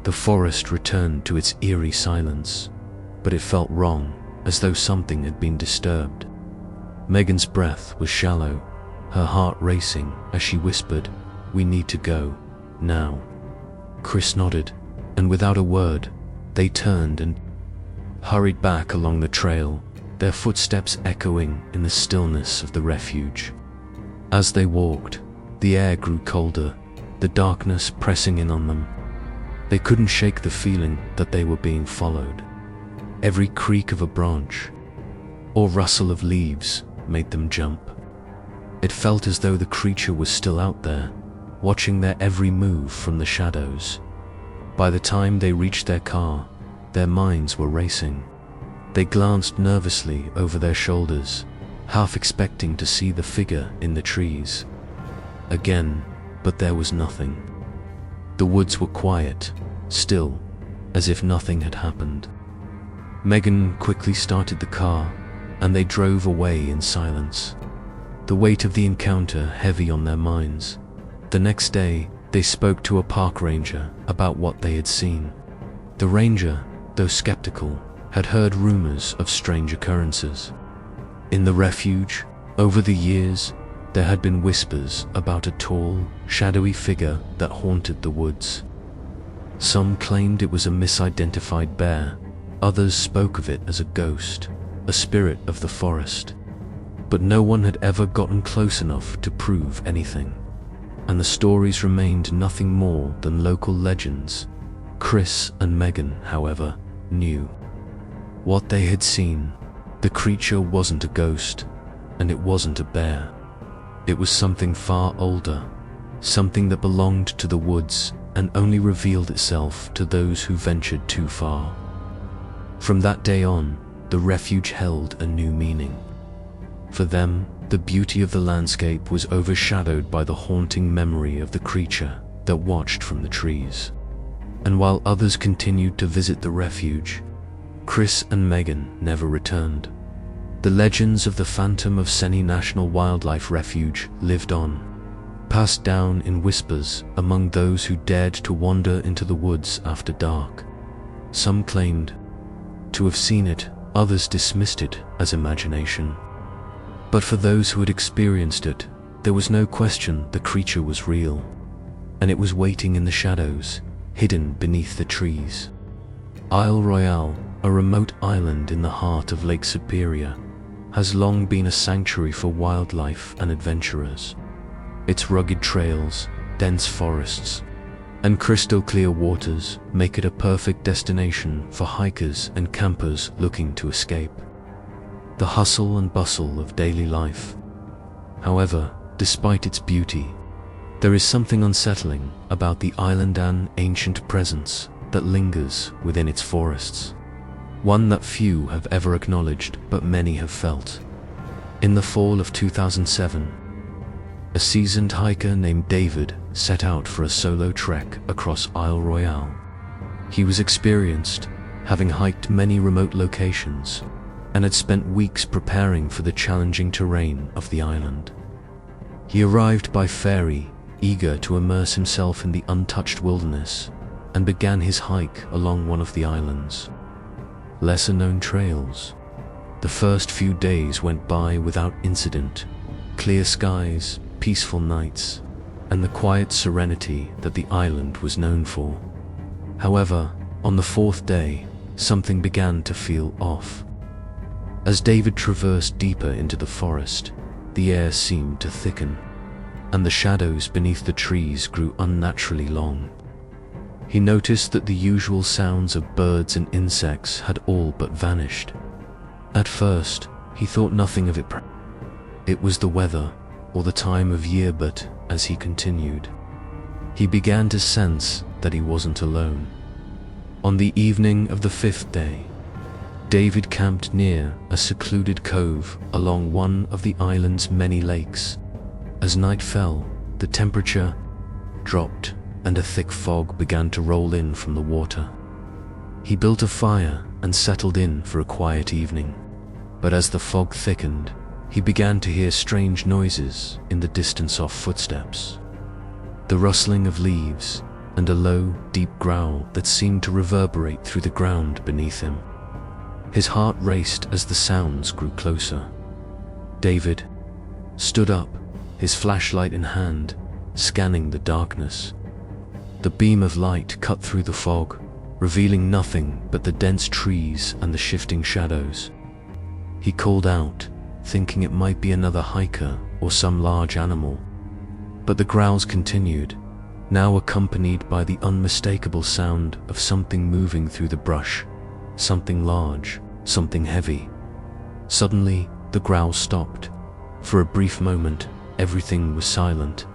The forest returned to its eerie silence, but it felt wrong, as though something had been disturbed. Megan's breath was shallow, her heart racing as she whispered, "We need to go, now." Chris nodded, and without a word, they turned and hurried back along the trail, their footsteps echoing in the stillness of the refuge. As they walked, the air grew colder, the darkness pressing in on them. They couldn't shake the feeling that they were being followed. Every creak of a branch or rustle of leaves made them jump. It felt as though the creature was still out there, watching their every move from the shadows. By the time they reached their car, their minds were racing. They glanced nervously over their shoulders, half expecting to see the figure in the trees. Again, but there was nothing. The woods were quiet, still, as if nothing had happened. Megan quickly started the car, and they drove away in silence, the weight of the encounter heavy on their minds. The next day, they spoke to a park ranger about what they had seen. The ranger, though skeptical, had heard rumors of strange occurrences. In the refuge, over the years, there had been whispers about a tall, shadowy figure that haunted the woods. Some claimed it was a misidentified bear, others spoke of it as a ghost, a spirit of the forest. But no one had ever gotten close enough to prove anything, and the stories remained nothing more than local legends. Chris and Megan, however, knew what they had seen. The creature wasn't a ghost, and it wasn't a bear. It was something far older, something that belonged to the woods and only revealed itself to those who ventured too far. From that day on, the refuge held a new meaning. For them, the beauty of the landscape was overshadowed by the haunting memory of the creature that watched from the trees. And while others continued to visit the refuge, Chris and Megan never returned. The legends of the Phantom of Senni National Wildlife Refuge lived on, passed down in whispers among those who dared to wander into the woods after dark. Some claimed to have seen it, others dismissed it as imagination. But for those who had experienced it, there was no question the creature was real, and it was waiting in the shadows, hidden beneath the trees. Isle Royale, a remote island in the heart of Lake Superior, has long been a sanctuary for wildlife and adventurers. Its rugged trails, dense forests, and crystal-clear waters make it a perfect destination for hikers and campers looking to escape the hustle and bustle of daily life. However, despite its beauty, there is something unsettling about the island's ancient presence that lingers within its forests, one that few have ever acknowledged but many have felt. In the fall of 2007, a seasoned hiker named David set out for a solo trek across Isle Royale. He was experienced, having hiked many remote locations, and had spent weeks preparing for the challenging terrain of the island. He arrived by ferry, eager to immerse himself in the untouched wilderness, and began his hike along one of the island's lesser-known trails. The first few days went by without incident. Clear skies, peaceful nights, and the quiet serenity that the island was known for. However, on the fourth day, something began to feel off. As David traversed deeper into the forest, the air seemed to thicken, and the shadows beneath the trees grew unnaturally long. He noticed that the usual sounds of birds and insects had all but vanished. At first, he thought nothing of it. It was the weather, or the time of year, but as he continued, he began to sense that he wasn't alone. On the evening of the fifth day, David camped near a secluded cove along one of the island's many lakes. As night fell, the temperature dropped and a thick fog began to roll in from the water. He built a fire and settled in for a quiet evening. But as the fog thickened, he began to hear strange noises in the distance off footsteps, the rustling of leaves, and a low, deep growl that seemed to reverberate through the ground beneath him. His heart raced as the sounds grew closer. David stood up, his flashlight in hand, scanning the darkness. The beam of light cut through the fog, revealing nothing but the dense trees and the shifting shadows. He called out, thinking it might be another hiker or some large animal. But the growls continued, now accompanied by the unmistakable sound of something moving through the brush, something large, something heavy. Suddenly, the growls stopped. For a brief moment, everything was silent.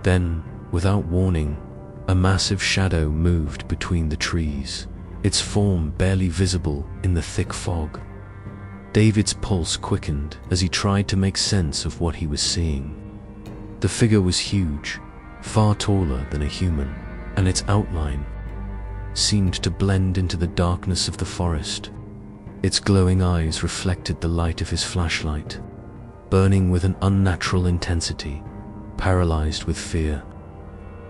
Then, without warning, a massive shadow moved between the trees, its form barely visible in the thick fog. David's pulse quickened as he tried to make sense of what he was seeing. The figure was huge, far taller than a human, and its outline seemed to blend into the darkness of the forest. Its glowing eyes reflected the light of his flashlight, burning with an unnatural intensity, paralyzed with fear.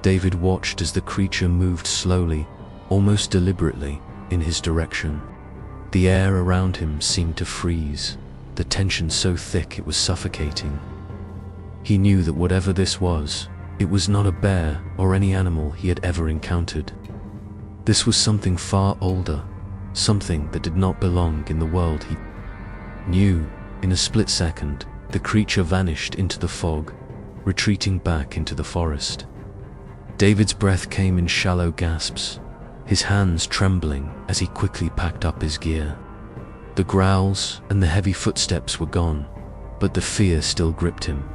David watched as the creature moved slowly, almost deliberately, in his direction. The air around him seemed to freeze, the tension so thick it was suffocating. He knew that whatever this was, it was not a bear or any animal he had ever encountered. This was something far older, something that did not belong in the world he knew. In a split second, the creature vanished into the fog, retreating back into the forest. David's breath came in shallow gasps, his hands trembling as he quickly packed up his gear. The growls and the heavy footsteps were gone, but the fear still gripped him.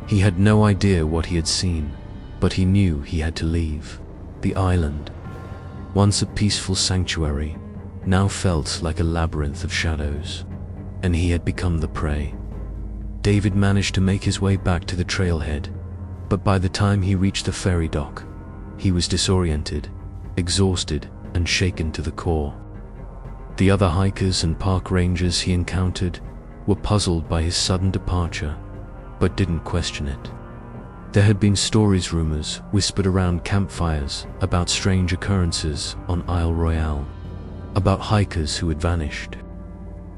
He had no idea what he had seen, but he knew he had to leave. The island, once a peaceful sanctuary, now felt like a labyrinth of shadows, and he had become the prey. David managed to make his way back to the trailhead, but by the time he reached the ferry dock, he was disoriented, exhausted, and shaken to the core. The other hikers and park rangers he encountered were puzzled by his sudden departure, but didn't question it. There had been rumors whispered around campfires about strange occurrences on Isle Royale, about hikers who had vanished,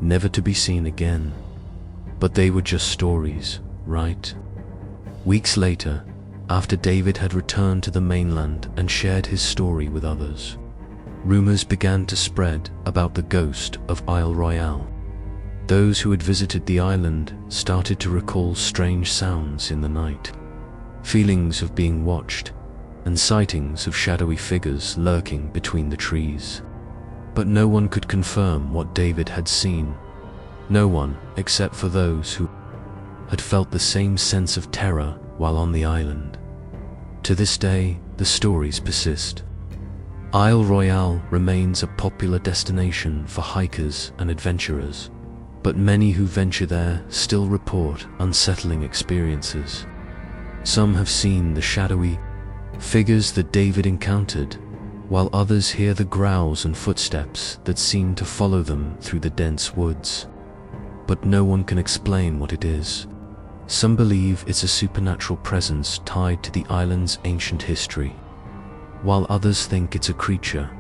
never to be seen again. But they were just stories, right? Weeks later, after David had returned to the mainland and shared his story with others, rumors began to spread about the ghost of Isle Royale. Those who had visited the island started to recall strange sounds in the night, feelings of being watched, and sightings of shadowy figures lurking between the trees. But no one could confirm what David had seen. No one, except for those who had felt the same sense of terror while on the island. To this day, the stories persist. Isle Royale remains a popular destination for hikers and adventurers, but many who venture there still report unsettling experiences. Some have seen the shadowy figures that David encountered, while others hear the growls and footsteps that seem to follow them through the dense woods. But no one can explain what it is. Some believe it's a supernatural presence tied to the island's ancient history, while others think it's a creature,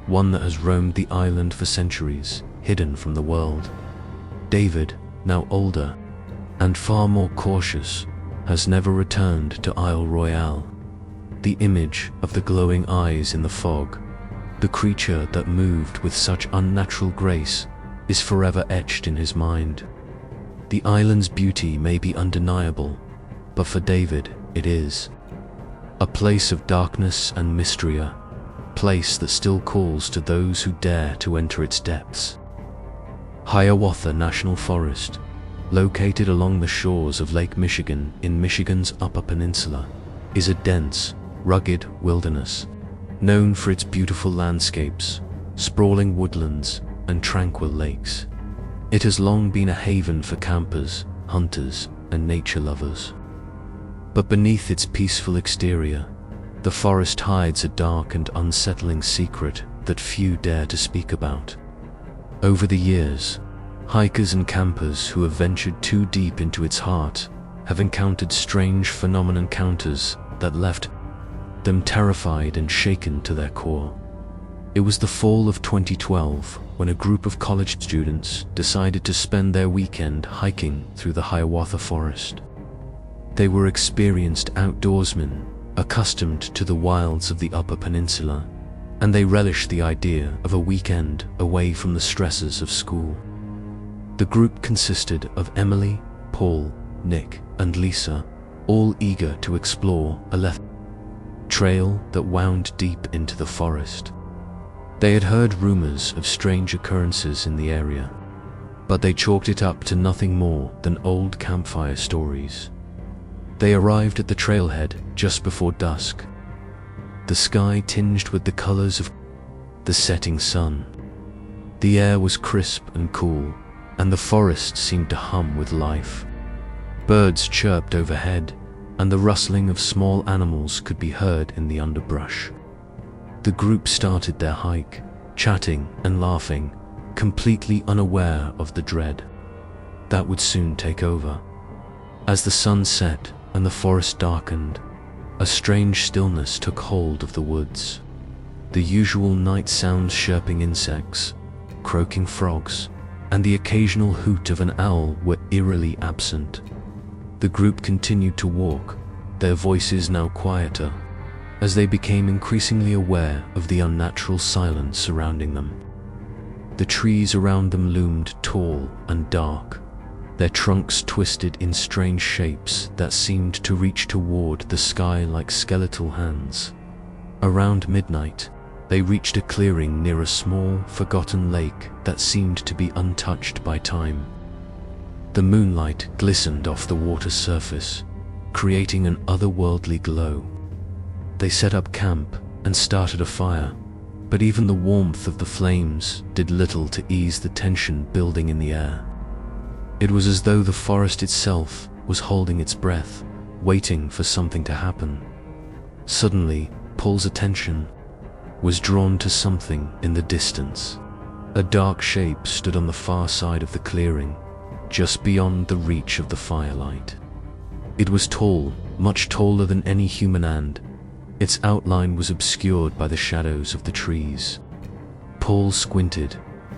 one that has roamed the island for centuries, hidden from the world. David, now older and far more cautious, has never returned to Isle Royale. The image of the glowing eyes in the fog, the creature that moved with such unnatural grace, is forever etched in his mind. The island's beauty may be undeniable, but for David, it is a place of darkness and mystery, a place that still calls to those who dare to enter its depths. Hiawatha National Forest, located along the shores of Lake Michigan in Michigan's Upper Peninsula, is a dense, rugged wilderness, known for its beautiful landscapes, sprawling woodlands, and tranquil lakes. It has long been a haven for campers, hunters, and nature lovers. But beneath its peaceful exterior, the forest hides a dark and unsettling secret that few dare to speak about. Over the years, hikers and campers who have ventured too deep into its heart have encountered strange phenomenon encounters that left them terrified and shaken to their core. It was the fall of 2012 when a group of college students decided to spend their weekend hiking through the Hiawatha Forest. They were experienced outdoorsmen, accustomed to the wilds of the Upper Peninsula, and they relished the idea of a weekend away from the stresses of school. The group consisted of Emily, Paul, Nick, and Lisa, all eager to explore a trail that wound deep into the forest. They had heard rumors of strange occurrences in the area, but they chalked it up to nothing more than old campfire stories. They arrived at the trailhead just before dusk, the sky tinged with the colors of the setting sun. The air was crisp and cool, and the forest seemed to hum with life. Birds chirped overhead, and the rustling of small animals could be heard in the underbrush. The group started their hike, chatting and laughing, completely unaware of the dread that would soon take over. As the sun set and the forest darkened, a strange stillness took hold of the woods. The usual night sounds, chirping insects, croaking frogs, and the occasional hoot of an owl were eerily absent. The group continued to walk, their voices now quieter, as they became increasingly aware of the unnatural silence surrounding them. The trees around them loomed tall and dark, their trunks twisted in strange shapes that seemed to reach toward the sky like skeletal hands. Around midnight, they reached a clearing near a small, forgotten lake that seemed to be untouched by time. The moonlight glistened off the water's surface, creating an otherworldly glow. They set up camp and started a fire, but even the warmth of the flames did little to ease the tension building in the air. It was as though the forest itself was holding its breath, waiting for something to happen. Suddenly, Paul's attention was drawn to something in the distance. A dark shape stood on the far side of the clearing, just beyond the reach of the firelight. It was tall, much taller than any human, and its outline was obscured by the shadows of the trees. Paul squinted,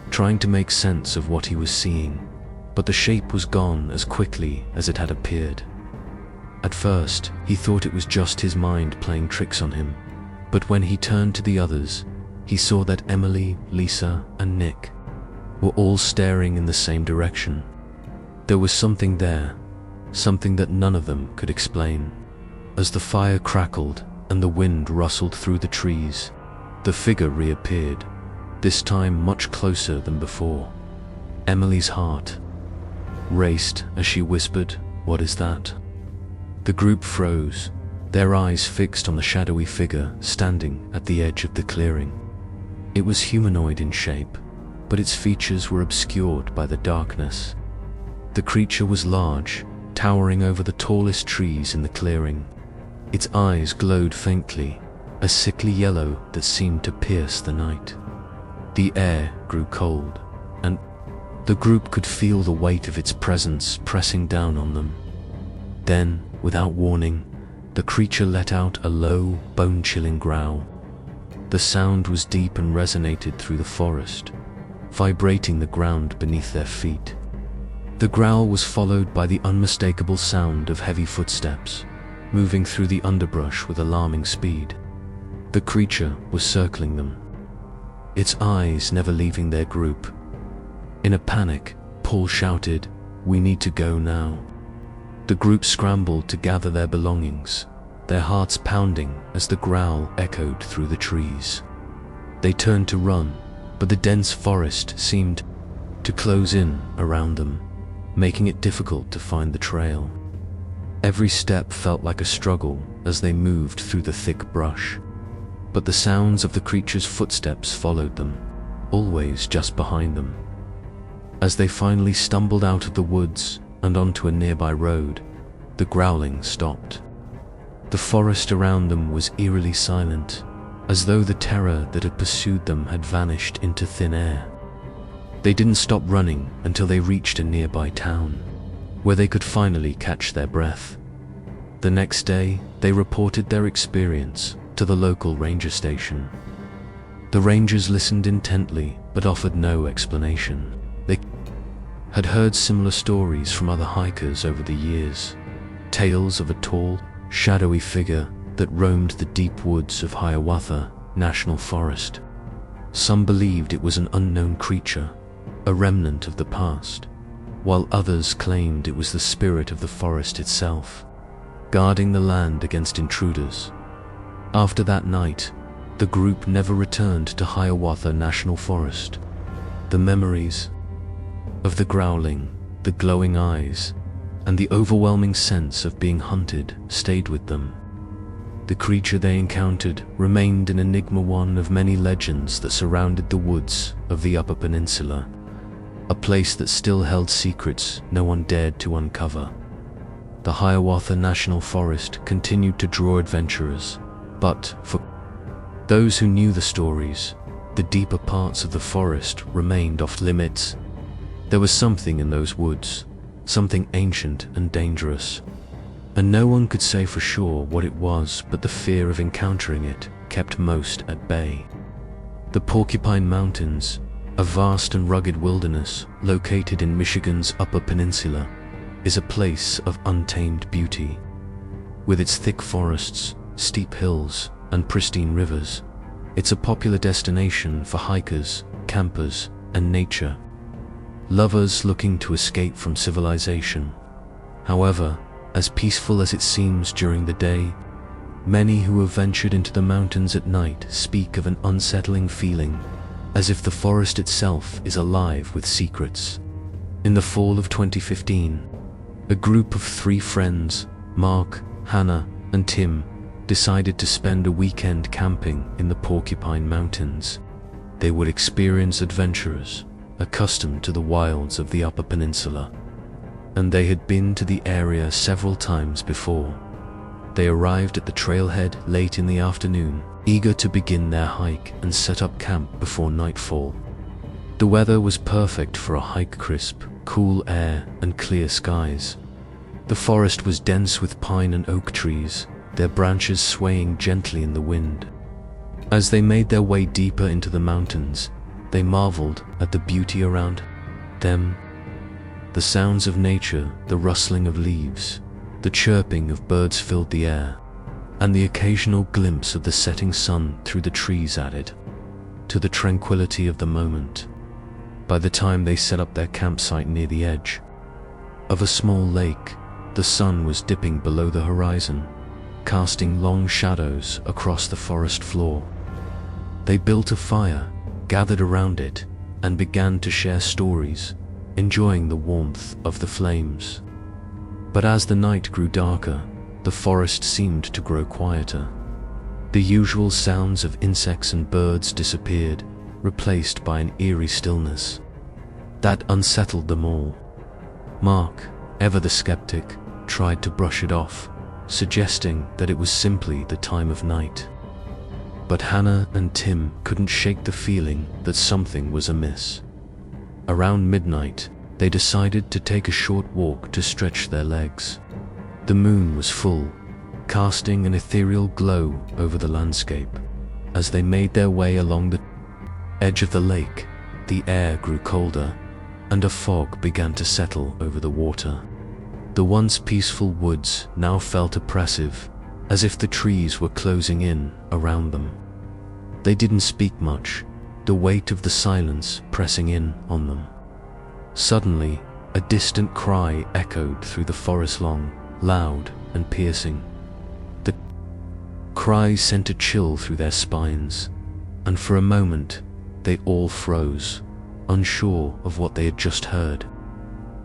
trying to make sense of what he was seeing, but the shape was gone as quickly as it had appeared. At first, he thought it was just his mind playing tricks on him, but when he turned to the others, he saw that Emily, Lisa, and Nick were all staring in the same direction. There was something there, something that none of them could explain. As the fire crackled and the wind rustled through the trees, the figure reappeared, this time much closer than before. Emily's heart raced as she whispered, "What is that?" The group froze, their eyes fixed on the shadowy figure standing at the edge of the clearing. It was humanoid in shape, but its features were obscured by the darkness. The creature was large, towering over the tallest trees in the clearing. Its eyes glowed faintly, a sickly yellow that seemed to pierce the night. The air grew cold, and the group could feel the weight of its presence pressing down on them. Then, without warning, the creature let out a low, bone-chilling growl. The sound was deep and resonated through the forest, vibrating the ground beneath their feet. The growl was followed by the unmistakable sound of heavy footsteps, moving through the underbrush with alarming speed. The creature was circling them, its eyes never leaving their group. In a panic, Paul shouted, "We need to go now." The group scrambled to gather their belongings, their hearts pounding as the growl echoed through the trees. They turned to run, but the dense forest seemed to close in around them, making it difficult to find the trail. Every step felt like a struggle as they moved through the thick brush, but the sounds of the creature's footsteps followed them, always just behind them. As they finally stumbled out of the woods and onto a nearby road, the growling stopped. The forest around them was eerily silent, as though the terror that had pursued them had vanished into thin air. They didn't stop running until they reached a nearby town, where they could finally catch their breath. The next day, they reported their experience to the local ranger station. The rangers listened intently but offered no explanation. They had heard similar stories from other hikers over the years, tales of a tall, shadowy figure that roamed the deep woods of Hiawatha National Forest. Some believed it was an unknown creature, a remnant of the past, while others claimed it was the spirit of the forest itself, guarding the land against intruders. After that night, the group never returned to Hiawatha National Forest. The memories of the growling, the glowing eyes, and the overwhelming sense of being hunted stayed with them. The creature they encountered remained an enigma, one of many legends that surrounded the woods of the Upper Peninsula, a place that still held secrets no one dared to uncover. The Hiawatha National Forest continued to draw adventurers, but for those who knew the stories, the deeper parts of the forest remained off limits. There was something in those woods, something ancient and dangerous, and no one could say for sure what it was, but the fear of encountering it kept most at bay. The Porcupine Mountains, a vast and rugged wilderness located in Michigan's Upper Peninsula, is a place of untamed beauty. With its thick forests, steep hills, and pristine rivers, it's a popular destination for hikers, campers, and nature lovers looking to escape from civilization. However, as peaceful as it seems during the day, many who have ventured into the mountains at night speak of an unsettling feeling, as if the forest itself is alive with secrets. In the fall of 2015, a group of 3 friends, Mark, Hannah, and Tim, decided to spend a weekend camping in the Porcupine Mountains. They would experience adventurers accustomed to the wilds of the Upper Peninsula, and they had been to the area several times before. They arrived at the trailhead late in the afternoon, eager to begin their hike and set up camp before nightfall. The weather was perfect for a hike: crisp, cool air and clear skies. The forest was dense with pine and oak trees, their branches swaying gently in the wind. As they made their way deeper into the mountains, they marveled at the beauty around them. The sounds of nature, the rustling of leaves, the chirping of birds filled the air, and the occasional glimpse of the setting sun through the trees added to the tranquility of the moment. By the time they set up their campsite near the edge of a small lake, the sun was dipping below the horizon, casting long shadows across the forest floor. They built a fire, gathered around it, and began to share stories, enjoying the warmth of the flames. But as the night grew darker, the forest seemed to grow quieter. The usual sounds of insects and birds disappeared, replaced by an eerie stillness that unsettled them all. Mark, ever the skeptic, tried to brush it off, suggesting that it was simply the time of night. But Hannah and Tim couldn't shake the feeling that something was amiss. Around midnight, they decided to take a short walk to stretch their legs. The moon was full, casting an ethereal glow over the landscape. As they made their way along the edge of the lake, the air grew colder, and a fog began to settle over the water. The once peaceful woods now felt oppressive, as if the trees were closing in around them. They didn't speak much, the weight of the silence pressing in on them. Suddenly, a distant cry echoed through the forest, long, loud, and piercing. The cry sent a chill through their spines, and for a moment, they all froze, unsure of what they had just heard.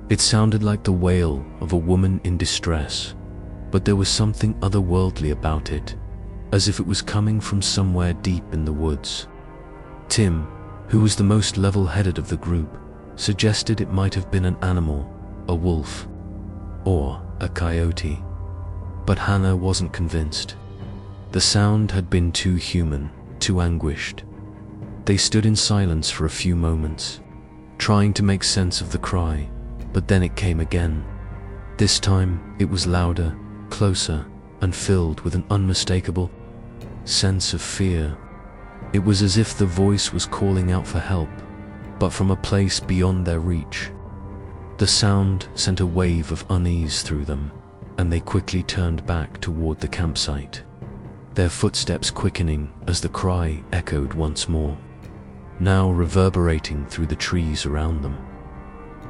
It sounded like the wail of a woman in distress, but there was something otherworldly about it, as if it was coming from somewhere deep in the woods. Tim, who was the most level-headed of the group, suggested it might have been an animal, a wolf, or a coyote. But Hannah wasn't convinced. The sound had been too human, too anguished. They stood in silence for a few moments, trying to make sense of the cry, but then it came again. This time, it was louder, closer, and filled with an unmistakable sense of fear. It was as if the voice was calling out for help, but from a place beyond their reach. The sound sent a wave of unease through them, and they quickly turned back toward the campsite, their footsteps quickening as the cry echoed once more, now reverberating through the trees around them.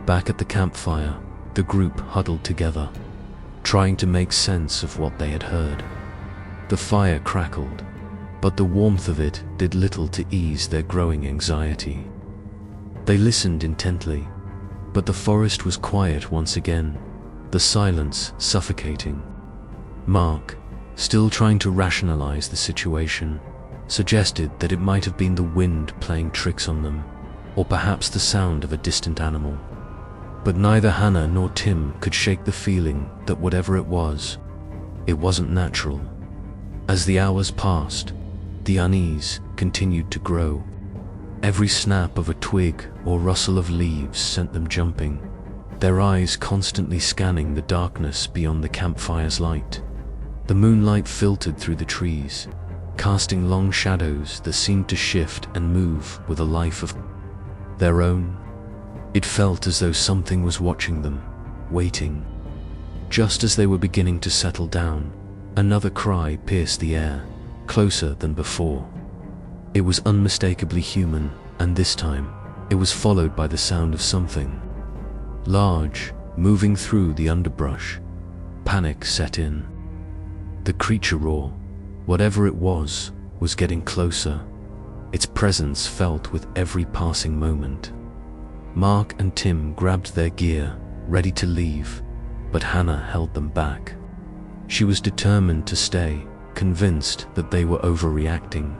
Back at the campfire, the group huddled together, trying to make sense of what they had heard. The fire crackled, but the warmth of it did little to ease their growing anxiety. They listened intently, but the forest was quiet once again, the silence suffocating. Mark, still trying to rationalize the situation, suggested that it might have been the wind playing tricks on them, or perhaps the sound of a distant animal. But neither Hannah nor Tim could shake the feeling that whatever it wasn't natural. As the hours passed, the unease continued to grow. Every snap of a twig or rustle of leaves sent them jumping, their eyes constantly scanning the darkness beyond the campfire's light. The moonlight filtered through the trees, casting long shadows that seemed to shift and move with a life of their own. It felt as though something was watching them, waiting. Just as they were beginning to settle down, another cry pierced the air, closer than before. It was unmistakably human, and this time, it was followed by the sound of something large, moving through the underbrush. Panic set in. The creature roar, whatever it was getting closer. Its presence felt with every passing moment. Mark and Tim grabbed their gear, ready to leave, but Hannah held them back. She was determined to stay, convinced that they were overreacting,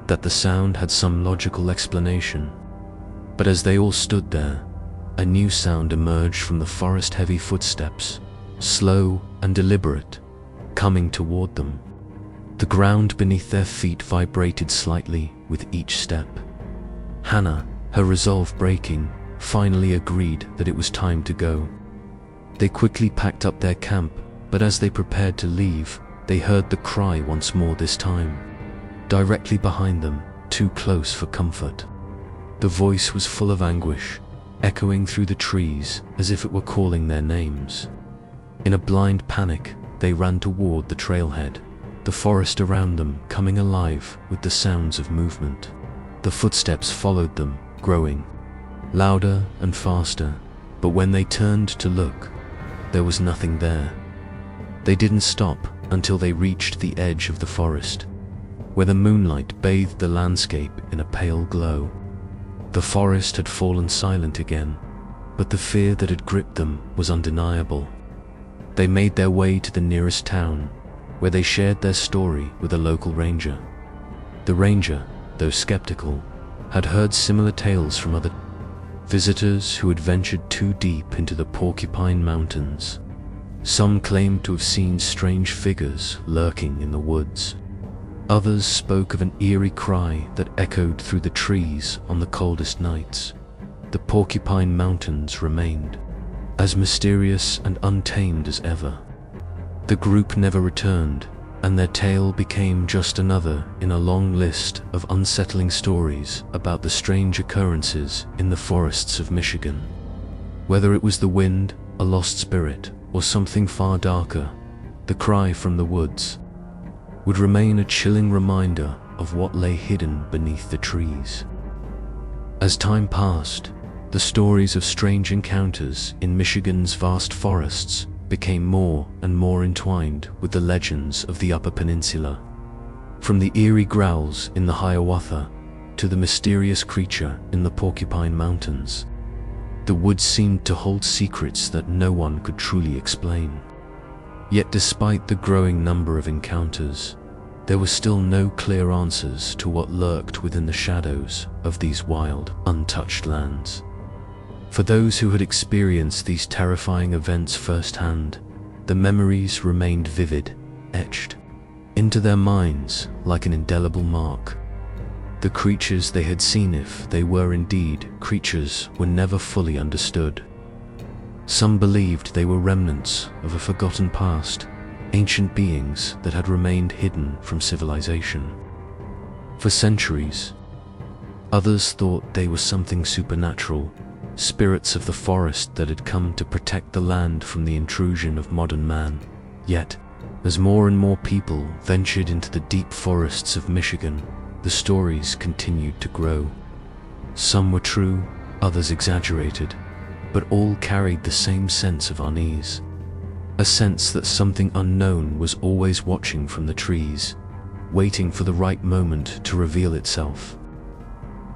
that the sound had some logical explanation. But as they all stood there, a new sound emerged from the forest-heavy footsteps, slow and deliberate, coming toward them. The ground beneath their feet vibrated slightly with each step. Hannah, her resolve breaking, finally agreed that it was time to go. They quickly packed up their camp, but as they prepared to leave, they heard the cry once more this time. Directly behind them, too close for comfort. The voice was full of anguish, echoing through the trees as if it were calling their names. In a blind panic, they ran toward the trailhead, the forest around them coming alive with the sounds of movement. The footsteps followed them, growing louder and faster, but when they turned to look, there was nothing there. They didn't stop until they reached the edge of the forest, where the moonlight bathed the landscape in a pale glow. The forest had fallen silent again, but the fear that had gripped them was undeniable. They made their way to the nearest town, where they shared their story with a local ranger. The ranger, though skeptical, had heard similar tales from other visitors who had ventured too deep into the Porcupine Mountains. Some claimed to have seen strange figures lurking in the woods. Others spoke of an eerie cry that echoed through the trees on the coldest nights. The Porcupine Mountains remained as mysterious and untamed as ever. The group never returned, and their tale became just another in a long list of unsettling stories about the strange occurrences in the forests of Michigan. Whether it was the wind, a lost spirit, or something far darker, the cry from the woods would remain a chilling reminder of what lay hidden beneath the trees. As time passed, the stories of strange encounters in Michigan's vast forests became more and more entwined with the legends of the Upper Peninsula. From the eerie growls in the Hiawatha to the mysterious creature in the Porcupine Mountains, the woods seemed to hold secrets that no one could truly explain. Yet despite the growing number of encounters, there were still no clear answers to what lurked within the shadows of these wild, untouched lands. For those who had experienced these terrifying events firsthand, the memories remained vivid, etched into their minds like an indelible mark. The creatures they had seen, if they were indeed creatures, were never fully understood. Some believed they were remnants of a forgotten past, ancient beings that had remained hidden from civilization for centuries. Others thought they were something supernatural, spirits of the forest that had come to protect the land from the intrusion of modern man. Yet, as more and more people ventured into the deep forests of Michigan, the stories continued to grow. Some were true, others exaggerated, but all carried the same sense of unease. A sense that something unknown was always watching from the trees, waiting for the right moment to reveal itself.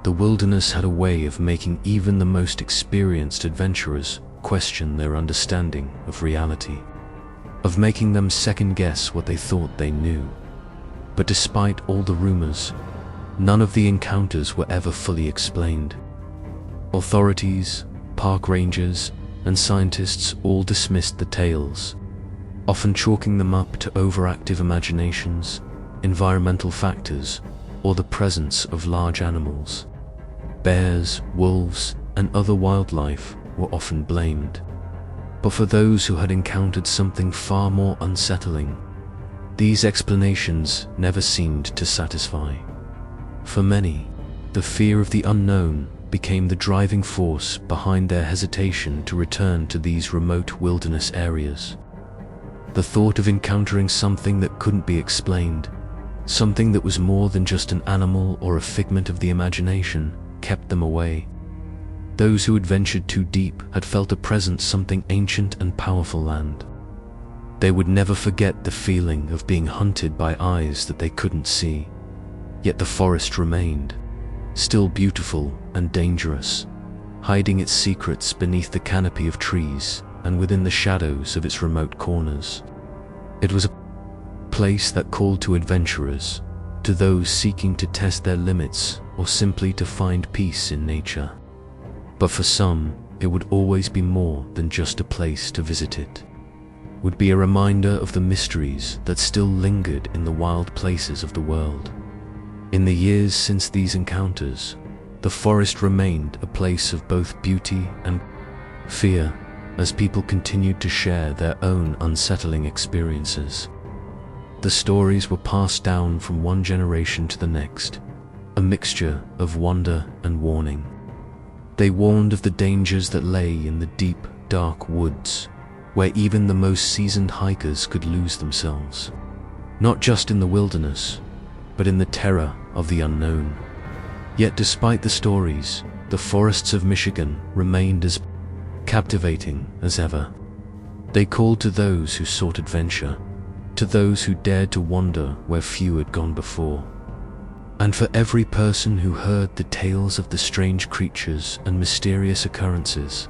The wilderness had a way of making even the most experienced adventurers question their understanding of reality, of making them second-guess what they thought they knew. But despite all the rumors, none of the encounters were ever fully explained. Authorities, park rangers, and scientists all dismissed the tales, often chalking them up to overactive imaginations, environmental factors, or the presence of large animals. Bears, wolves, and other wildlife were often blamed. But for those who had encountered something far more unsettling, these explanations never seemed to satisfy. For many, the fear of the unknown became the driving force behind their hesitation to return to these remote wilderness areas. The thought of encountering something that couldn't be explained, something that was more than just an animal or a figment of the imagination, kept them away. Those who had ventured too deep had felt a presence something ancient and powerful land. They would never forget the feeling of being hunted by eyes that they couldn't see. Yet the forest remained, still beautiful and dangerous, hiding its secrets beneath the canopy of trees and within the shadows of its remote corners. It was a place that called to adventurers, to those seeking to test their limits or simply to find peace in nature. But for some, it would always be more than just a place to visit. It would be a reminder of the mysteries that still lingered in the wild places of the world. In the years since these encounters, the forest remained a place of both beauty and fear as people continued to share their own unsettling experiences. The stories were passed down from one generation to the next, a mixture of wonder and warning. They warned of the dangers that lay in the deep, dark woods, where even the most seasoned hikers could lose themselves, not just in the wilderness, but in the terror of the unknown. Yet despite the stories, the forests of Michigan remained as captivating as ever. They called to those who sought adventure, to those who dared to wander where few had gone before. And for every person who heard the tales of the strange creatures and mysterious occurrences,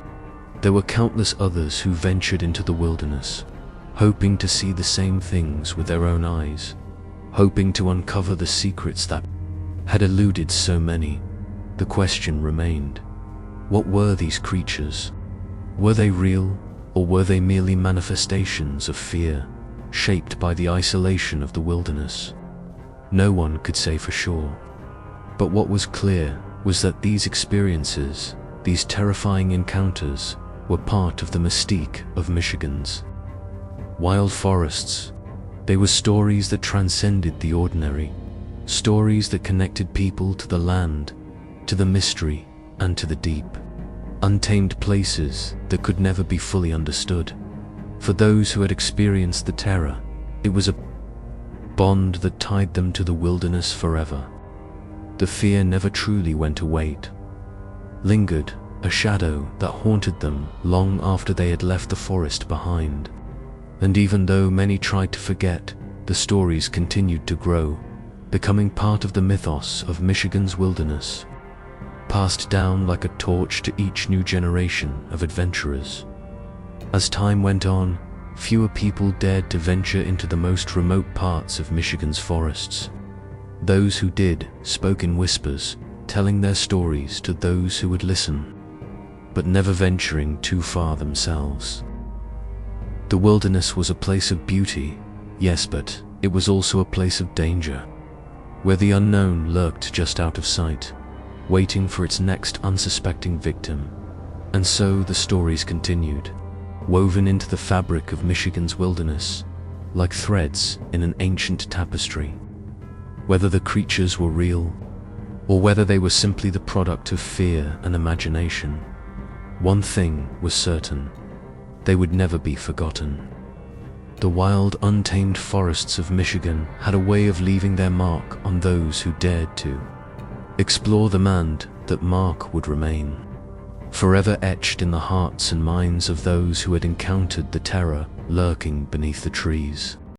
there were countless others who ventured into the wilderness, hoping to see the same things with their own eyes, hoping to uncover the secrets that had eluded so many. The question remained: what were these creatures? Were they real, or were they merely manifestations of fear, shaped by the isolation of the wilderness? No one could say for sure. But what was clear was that these experiences, these terrifying encounters, were part of the mystique of Michigan's wild forests. They were stories that transcended the ordinary, stories that connected people to the land, to the mystery, and to the deep, untamed places that could never be fully understood. For those who had experienced the terror, it was a bond that tied them to the wilderness forever. The fear never truly went away. It lingered, a shadow that haunted them long after they had left the forest behind. And even though many tried to forget, the stories continued to grow, becoming part of the mythos of Michigan's wilderness, passed down like a torch to each new generation of adventurers. As time went on, fewer people dared to venture into the most remote parts of Michigan's forests. Those who did spoke in whispers, telling their stories to those who would listen, but never venturing too far themselves. The wilderness was a place of beauty, yes, but it was also a place of danger, where the unknown lurked just out of sight, waiting for its next unsuspecting victim. And so the stories continued, woven into the fabric of Michigan's wilderness, like threads in an ancient tapestry. Whether the creatures were real, or whether they were simply the product of fear and imagination, one thing was certain: they would never be forgotten. The wild, untamed forests of Michigan had a way of leaving their mark on those who dared to explore them, and that mark would remain, forever etched in the hearts and minds of those who had encountered the terror lurking beneath the trees.